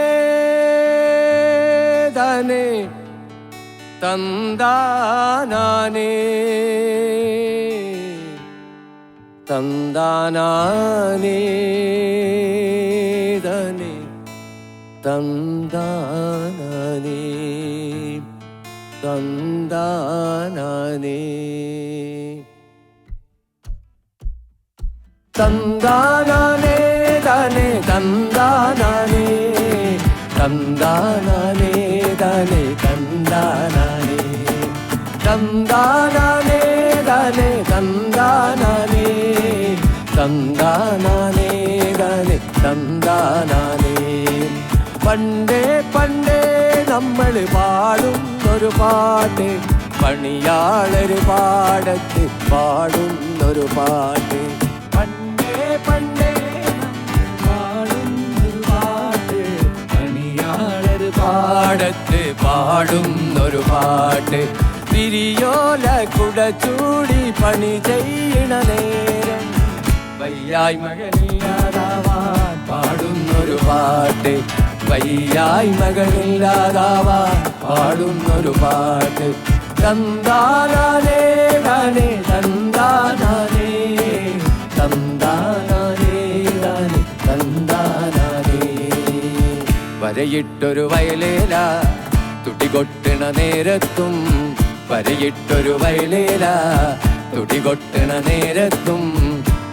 ദാനേ തന്താനാനേ തന്താനാനേ ദാനേ തന്താനാനേ തന്താനാനേ തന്താനാനേ ദാനേ തന്താനാനേ തന്താനാനേ ദാനേ തന്താനാനേ തന്താനാനേ ദാനേ തന്താനാനേ തന്താനാനേ ദാനേ തന്താനാനേ. പണ്ടേ പണ്ടേ നമ്മൾ പാടുന്നൊരു പാട്ട്, പണിയാളൊരു പാടത്ത് പാടുന്നൊരു പാട്ട്. പണ്ടേ പണ്ടേ പാടുന്നൊരു പാട്ട്, പണിയാളൊരു പാടത്ത് പാടുന്നൊരു പാട്ട്. തിരിയോല കുട ചൂടി പണി ചെയ്യണ നേരം വയ്യായി മകനില്ലാതാവാൻ പാടുന്നൊരു പാട്ട്, വയ്യായി മകനില്ലാതാവാൻ പാടുന്നൊരു പാട്ട്. തന്താനാനേ ദാനേ തന്താനാനേ തന്താനാനേ ദാനേ തന്താനാനേ. വരയിട്ടൊരു വയലേല തുടികൊട്ടണ നേരത്തും, വരയിട്ടൊരു വയലേല തുടികൊട്ടണ നേരത്തും,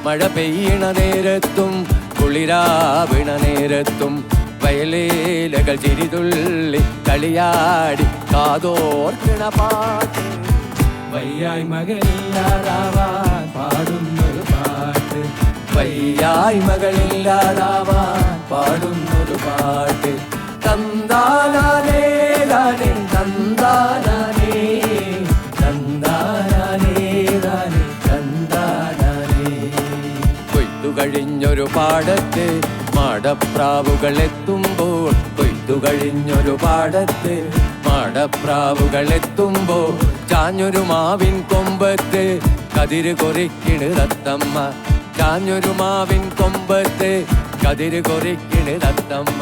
മഴ പെയ്യണ നേരത്തും കുളിരാവിണ നേരത്തും വയലേലകൾ ചിരിതുള്ളി കളിയാടി കാതോർക്കണ പാട്ട്. വയ്യായി മകളില്ലാതാവാൻ പാടുന്നൊരു പാട്ട്, വയ്യായി മകളില്ലാതാവാൻ പാടുന്നൊരു പാട്ട്. തന്താനാനേ ദാനേ തന്താനാനേ തന്താനാനേ ദാനേ തന്താനാനേ. കൊയ്ത്തു കഴിഞ്ഞൊരു പാടത്ത് മാടപ്രാവുകൾ എത്തുമ്പോൾ, കൊയ്ത്തു കഴിഞ്ഞൊരു പാടത്ത് മാടപ്രാവുകൾ എത്തുമ്പോൾ ചാഞ്ഞൊരു മാവിൻ കൊമ്പത്ത് കതിര് കൊറിക്കിണ് തത്തമ്മ, ചാഞ്ഞൊരു മാവിൻ കൊമ്പത്ത് കതിര് കൊറിക്കിണ് തത്തമ്മ.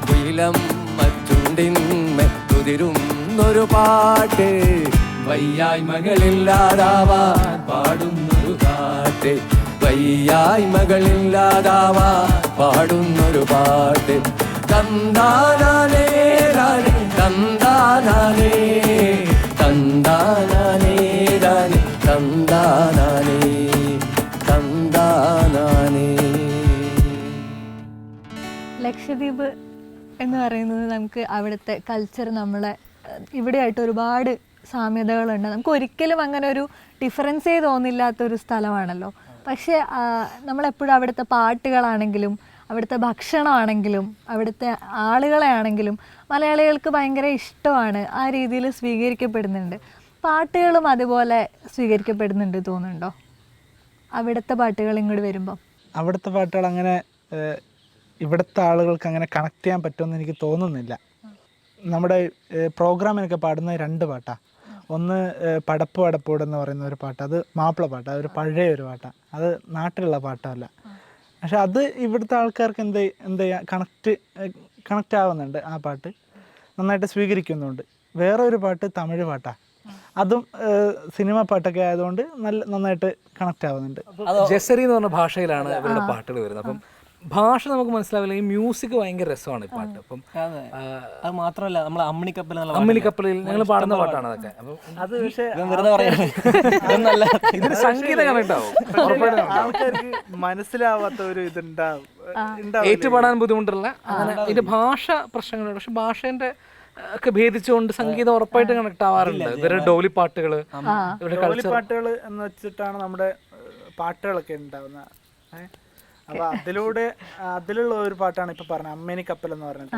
കുയിലമ്മ ചുണ്ടിന്മേ കുതിരുന്നൊരു പാട്ട്, വയ്യായി മകളില്ലാതാവാൻ പാടുന്നൊരു പാട്ട്, വയ്യായി മകളില്ലാതാവാൻ പാടുന്നൊരു പാട്ട്. തന്താനാനേ ദാനേ തന്താനാനേ തന്താനാനേ ദാനേ തന്താനാനേ തന്താനാനേ. ലക്ഷദ്വീപ് എന്ന് പറയുന്നത് നമുക്ക് അവിടുത്തെ കൾച്ചർ നമ്മളെ ഇവിടെയായിട്ട് ഒരുപാട് സാമ്യതകളുണ്ട്. നമുക്ക് ഒരിക്കലും അങ്ങനെ ഒരു ഡിഫറൻസേ തോന്നില്ലാത്തൊരു സ്ഥലമാണല്ലോ. പക്ഷേ നമ്മളെപ്പോഴും അവിടുത്തെ പാട്ടുകളാണെങ്കിലും അവിടുത്തെ ഭക്ഷണമാണെങ്കിലും അവിടുത്തെ ആളുകളെ ആണെങ്കിലും മലയാളികൾക്ക് ഭയങ്കര ഇഷ്ടമാണ്, ആ രീതിയിൽ സ്വീകരിക്കപ്പെടുന്നുണ്ട്. പാട്ടുകളും അതുപോലെ സ്വീകരിക്കപ്പെടുന്നുണ്ട് തോന്നുന്നുണ്ടോ? അവിടുത്തെ പാട്ടുകൾ ഇങ്ങോട്ട് വരുമ്പോൾ അവിടുത്തെ പാട്ടുകൾ അങ്ങനെ ഇവിടുത്തെ ആളുകൾക്ക് അങ്ങനെ കണക്ട് ചെയ്യാൻ പറ്റുമെന്ന് എനിക്ക് തോന്നുന്നില്ല. നമ്മുടെ പ്രോഗ്രാമിനൊക്കെ പാടുന്ന 2 പാട്ടാണ്. ഒന്ന് പടപ്പ് പടപ്പോട് എന്ന് പറയുന്ന ഒരു പാട്ട്, അത് മാപ്പിള പാട്ടാണ്, അതൊരു പഴയ ഒരു പാട്ടാണ്, അത് നാട്ടിലുള്ള പാട്ടല്ല. പക്ഷെ അത് ഇവിടുത്തെ ആൾക്കാർക്ക് എന്ത് ചെയ്യാം കണക്റ്റ് ആവുന്നുണ്ട്, ആ പാട്ട് നന്നായിട്ട് സ്വീകരിക്കുന്നുണ്ട്. വേറെ ഒരു പാട്ട് തമിഴ് പാട്ടാണ്, അതും സിനിമ പാട്ടൊക്കെ ആയതുകൊണ്ട് നന്നായിട്ട് കണക്റ്റ് ആവുന്നുണ്ട്. ജസറി എന്ന് പറഞ്ഞ ഭാഷയിലാണ് ഇവരുടെ പാട്ടുകൾ വരുന്നത്. അപ്പം ഭാഷ നമുക്ക് മനസ്സിലാവില്ല, ഈ മ്യൂസിക് ഭയങ്കര രസമാണ് ഈ പാട്ട്. അപ്പം അത് മാത്രമല്ല നമ്മൾ അമ്മിണിക്കപ്പലിൽ ഞങ്ങൾ പാടുന്ന പാട്ടാണ് അതൊക്കെ. അപ്പം അത് പക്ഷേ വെറുതെ പറയാം. ഇതിന് സംഗീതം കണക്ട് ആവും, ആൾക്കാർക്ക് മനസ്സിലാവാത്ത ഒരു ഇതുണ്ടാവും, ഏറ്റുപാടാൻ ബുദ്ധിമുട്ടുള്ള അങ്ങനെ ഇതിന്റെ ഭാഷ പ്രശ്നങ്ങളുണ്ട്. പക്ഷെ ഭാഷേന്റെ ഒക്കെ ഭേദിച്ചുകൊണ്ട് സംഗീതം ഉറപ്പായിട്ട് കണക്ട് ആവാറുണ്ട്. ഇവരുടെ ഡോലി പാട്ടുകൾ, ഡോലി പാട്ടുകൾ എന്ന് വെച്ചിട്ടാണ് നമ്മുടെ പാട്ടുകളൊക്കെ ഉണ്ടാവുന്നത്. അപ്പൊ അതിലുള്ള ഒരു പാട്ടാണ് ഇപ്പൊ പറഞ്ഞത്, അമ്മേനി കപ്പൽ എന്ന് പറഞ്ഞിട്ട്.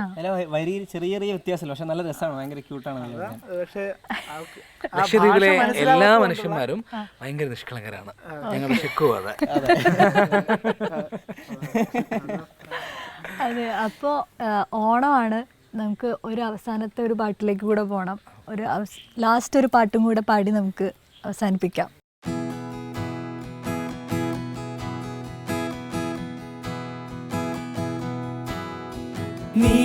വരിയിൽ ചെറിയ ചെറിയ വ്യത്യാസമില്ല, പക്ഷെ നല്ല രസമാണ്, ഭയങ്കര ക്യൂട്ടാണ്. പക്ഷെ ലക്ഷദ്വീപിലെ എല്ലാ മനുഷ്യന്മാരും ഭയങ്കര നിഷ്കളങ്കരാണ്, ഞങ്ങളുടെ ഷിക്കും അതെ. അതെ. അപ്പോൾ ഓണമാണ്, നമുക്ക് ഒരു അവസാനത്തെ ഒരു പാട്ടിലേക്ക് കൂടെ പോകണം. ഒരു ലാസ്റ്റ് ഒരു പാട്ടും കൂടെ പാടി നമുക്ക് അവസാനിപ്പിക്കാം. നീ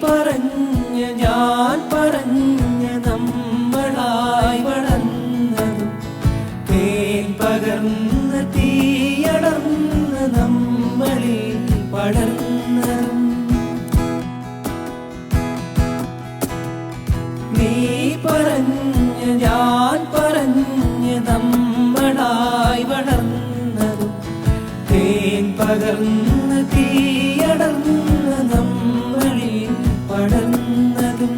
പറഞ്ഞ ഞാൻ പറഞ്ഞ നമ്മളായി വളർന്നതും തേൻ പകർന്ന തീയടർന്ന നമ്മളിൽ പടർന്നതും നീ പറഞ്ഞ ഞാൻ പറഞ്ഞ നമ്മളായി വളർന്നതും തേൻ പകർന്ന തീയടർന്ന നമ്മളിൽ പടർന്നതും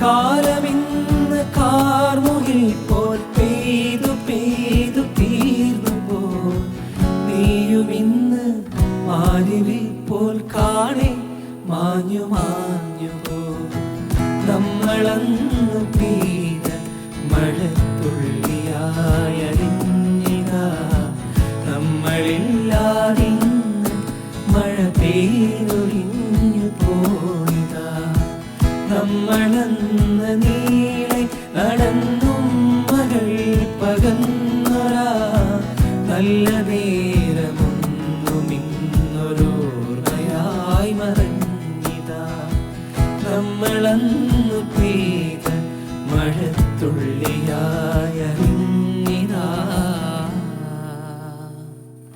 കാലമിന്ന് കാർമുകിൽ പോൽ പെയ്തു പെയ്തു തീർന്നു പോ നീയുമിന്ന് മാലിവിൽ പോൽ കാണെ മാഞ്ഞു മാഞ്ഞു പോ നമ്മളന്ന് പെയ്ത മഴത്തുള്ളിയായറിഞ്ഞിതാ നമ്മളില്ലാതിന്ന് മഴ പെയ്തൊഴിഞ്ഞു പോണിതാ നമ്മളന്ന് നീളെ നടന്നും മകൾ പകന്നൊരാ നല്ല നേരമൊന്നും ഇന്നൊരോർമ്മയായി മറഞ്ഞിതാ നമ്മളന്ന് പെയ്ത മഴത്തുള്ളിയായറിഞ്ഞിതാ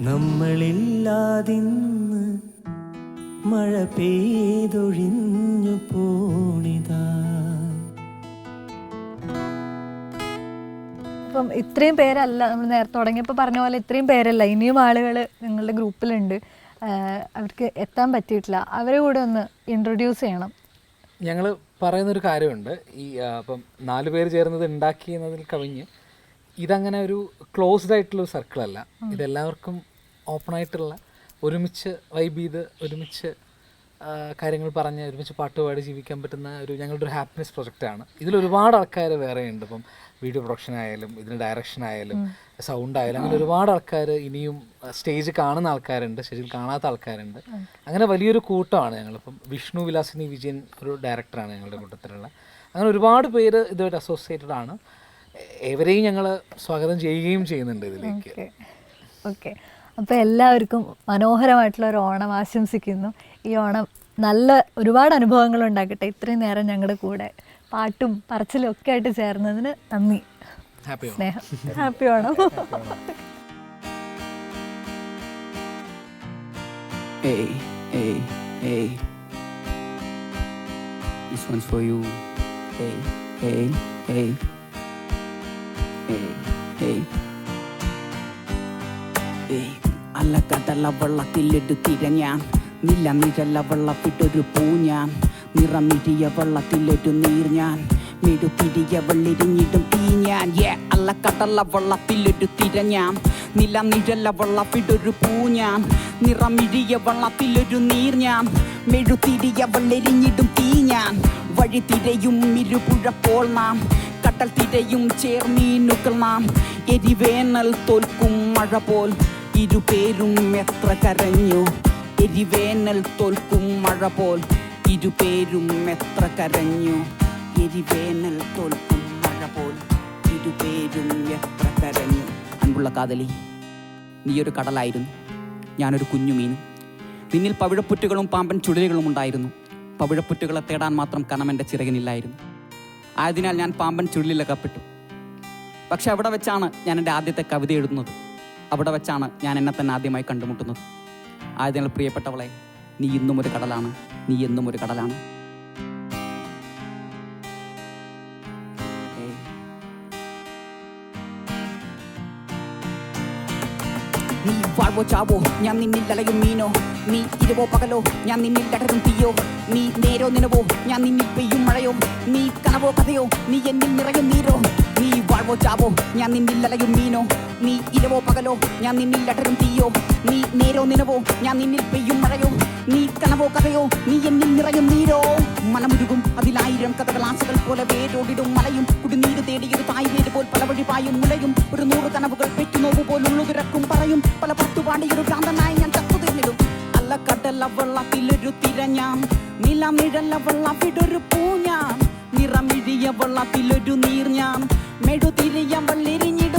നമ്മളില്ലാതിന്ന് മഴ പെയ്തൊഴിഞ്ഞു പോണിതാ. അപ്പം ഇത്രയും പേരല്ല, നമ്മൾ നേരത്തെ തുടങ്ങിയപ്പോൾ പറഞ്ഞ പോലെ ഇത്രയും പേരല്ല, ഇനിയും ആളുകൾ നിങ്ങളുടെ ഗ്രൂപ്പിലുണ്ട്. അവർക്ക് എത്താൻ പറ്റിയിട്ടില്ല, അവരെ കൂടെ ഒന്ന് ഇൻട്രൊഡ്യൂസ് ചെയ്യണം. ഞങ്ങൾ പറയുന്നൊരു കാര്യമുണ്ട്, ഈ അപ്പം 4 പേര് ചേർന്നത് ഉണ്ടാക്കിയെന്നതിൽ കവിഞ്ഞ് ഇതങ്ങനെ ഒരു ക്ലോസ്ഡ് ആയിട്ടുള്ളൊരു സർക്കിളല്ല. ഇതെല്ലാവർക്കും ഓപ്പണായിട്ടുള്ള, ഒരുമിച്ച് വൈബ് ചെയ്ത് ഒരുമിച്ച് കാര്യങ്ങൾ പറഞ്ഞ് ഒരുമിച്ച് പാട്ടുപാടി ജീവിക്കാൻ പറ്റുന്ന ഞങ്ങളുടെ ഒരു ഹാപ്പിനെസ് പ്രൊജക്റ്റാണ്. ഇതിലൊരുപാട് ആൾക്കാർ വേറെ ഉണ്ട്. ഇപ്പം വീഡിയോ പ്രൊഡക്ഷൻ ആയാലും ഇതിന് ഡയറക്ഷൻ ആയാലും സൗണ്ട് ആയാലും അങ്ങനെ ഒരുപാട് ആൾക്കാർ ഇനിയും സ്റ്റേജ് കാണുന്ന ആൾക്കാരുണ്ട്, സ്റ്റേജിൽ കാണാത്ത ആൾക്കാരുണ്ട്. അങ്ങനെ വലിയൊരു കൂട്ടമാണ് ഞങ്ങളിപ്പം. വിഷ്ണു വിലാസിനി വിജയൻ ഒരു ഡയറക്ടറാണ് ഞങ്ങളുടെ കൂട്ടത്തിലുള്ള. അങ്ങനെ ഒരുപാട് പേര് ഇതുമായിട്ട് അസോസിയേറ്റഡ് ആണ്. ഏവരെയും ഞങ്ങൾ സ്വാഗതം ചെയ്യുകയും ചെയ്യുന്നുണ്ട് ഇതിലേക്ക്. ഓക്കെ, അപ്പോൾ എല്ലാവർക്കും മനോഹരമായിട്ടുള്ള ഒരു ഓണം ആശംസിക്കുന്നു. ഈ ഓണം നല്ല ഒരുപാട് അനുഭവങ്ങൾ ഉണ്ടാക്കട്ടെ. ഇത്രയും നേരം ഞങ്ങളുടെ കൂടെ പാട്ടും പറച്ചിലും ഒക്കെ ആയിട്ട് ചേർന്നതിന് നന്ദി, സ്നേഹം. Happy Onam. Hey, hey, hey. This one's for you. Hey, hey, hey. Hey, hey. Hey. അലക്കടല വെള്ളത്തിലെടുത്തിര ഞാൻ, നില നിഴല വെള്ളത്തിട്ടൊരു പൂ ഞാൻ, നിറമിഴിയ വെള്ളത്തിലൊരു നീർ ഞാൻ, മെടുപിടിയ വെള്ളിരിഞ്ഞിടും തീ ഞാൻ. അലക്കടല വെള്ളത്തിലൊരു തിര ഞാൻ, നില നിഴല വെള്ളത്തിട്ടൊരു പൂ ഞാൻ, നിറമിഴിയ വെള്ളത്തിലൊരു നീർ ഞാൻ, മെഴുതിരിയ വെള്ളിരിഞ്ഞിടും തീ ഞാൻ. വഴി തിരയും ഇരുപുഴപ്പോൾ നാം, കട്ടൽ തിരയും ചേർമീനുകൾ നാം, എരിവേനൽ തോൽക്കും മഴ പോൽ ഇരുപേരും എത്ര കരഞ്ഞു, എരിവേനൽ തോൽക്കും മഴ പോൽ ഇരുപേരും എത്ര കരഞ്ഞു. എരിവേനൽ തോൽക്കും മഴ പോൽ ഇരുപേരും എത്ര കരഞ്ഞു. അൻപുള്ള കാതലി, നീയൊരു കടലായിരുന്നു, ഞാനൊരു കുഞ്ഞു മീനും. നിന്നിൽ പവിഴപ്പുറ്റുകളും പാമ്പൻ ചുഴലികളും ഉണ്ടായിരുന്നു. പവിഴപ്പുറ്റുകളെ തേടാൻ മാത്രം കനമെൻ്റെ ചിറകിനില്ലായിരുന്നു. ആയതിനാൽ ഞാൻ പാമ്പൻ ചുഴലിലകപ്പെട്ടു. പക്ഷെ അവിടെ വെച്ചാണ് ഞാൻ എൻ്റെ ആദ്യത്തെ കവിത എഴുതുന്നത്. അവിടെ വെച്ചാണ് ഞാൻ എന്നെ തന്നെ ആദ്യമായി കണ്ടുമുട്ടുന്നത്. ആയതിനാൽ പ്രിയപ്പെട്ടവളെ, നീ ഇന്നും ഒരു കടലാണ്, നീ എന്നും ഒരു കടലാണ്. നീ വാഴ്വോ ചാവോ, ഞാൻ നിന്നിൽ അലയും മീനോ. നീ ഇരുവോ പകലോ, ഞാൻ നിന്നിൽ അടരും തീയോ. നീ നേരോ നിലവോ, ഞാൻ നിന്നിൽ പെയ്യും മഴയോ. നീ കനവോ കഥയോ, നീ എന്നിൽ നിറയും നീരോ. നീ വാഴ്വോ ചാവോ, ഞാൻ നിന്നിൽ അലയും മീനോ. നീ ഇരുവോ പകലോ, ഞാൻ നിന്നിൽ അടരും തീയോ. നീ നേരോ നിലവോ, ഞാൻ നിന്നിൽ പെയ്യും മഴയോ. നീ കനവോ കഥയോ, നീ എന്നിൽ നിറയും നീരോ. മനമുരുകും അതിലായിരം കഥകൾ, ആശകൾ പോലെ വേരോടിടും മലയും. കുടിനീര് തേടിയൊരു തായ് വേര് പോൽ പല വഴി പായും മുലയും. ഒരു 100 കനവുകൾ പെറ്റുനോവു പോലുള്ളു തിരക്കും പറയും. പല പത്തു പാടിയൊരു ഭ്രാന്തനായി ഞാൻ ചത്തുതിർന്നിടും. അല്ല കടല വെള്ളത്തിലൊരു തിരഞ്ഞാൻ, നിലമിഴല വെള്ളത്തിലൊരു പൂഞ്ഞാൻ. നിറമിഴിയ വെള്ളത്തിലൊരു നീർ ഞാൻ, മെഴുതിരിയ വെള്ളിരിഞ്ഞിടും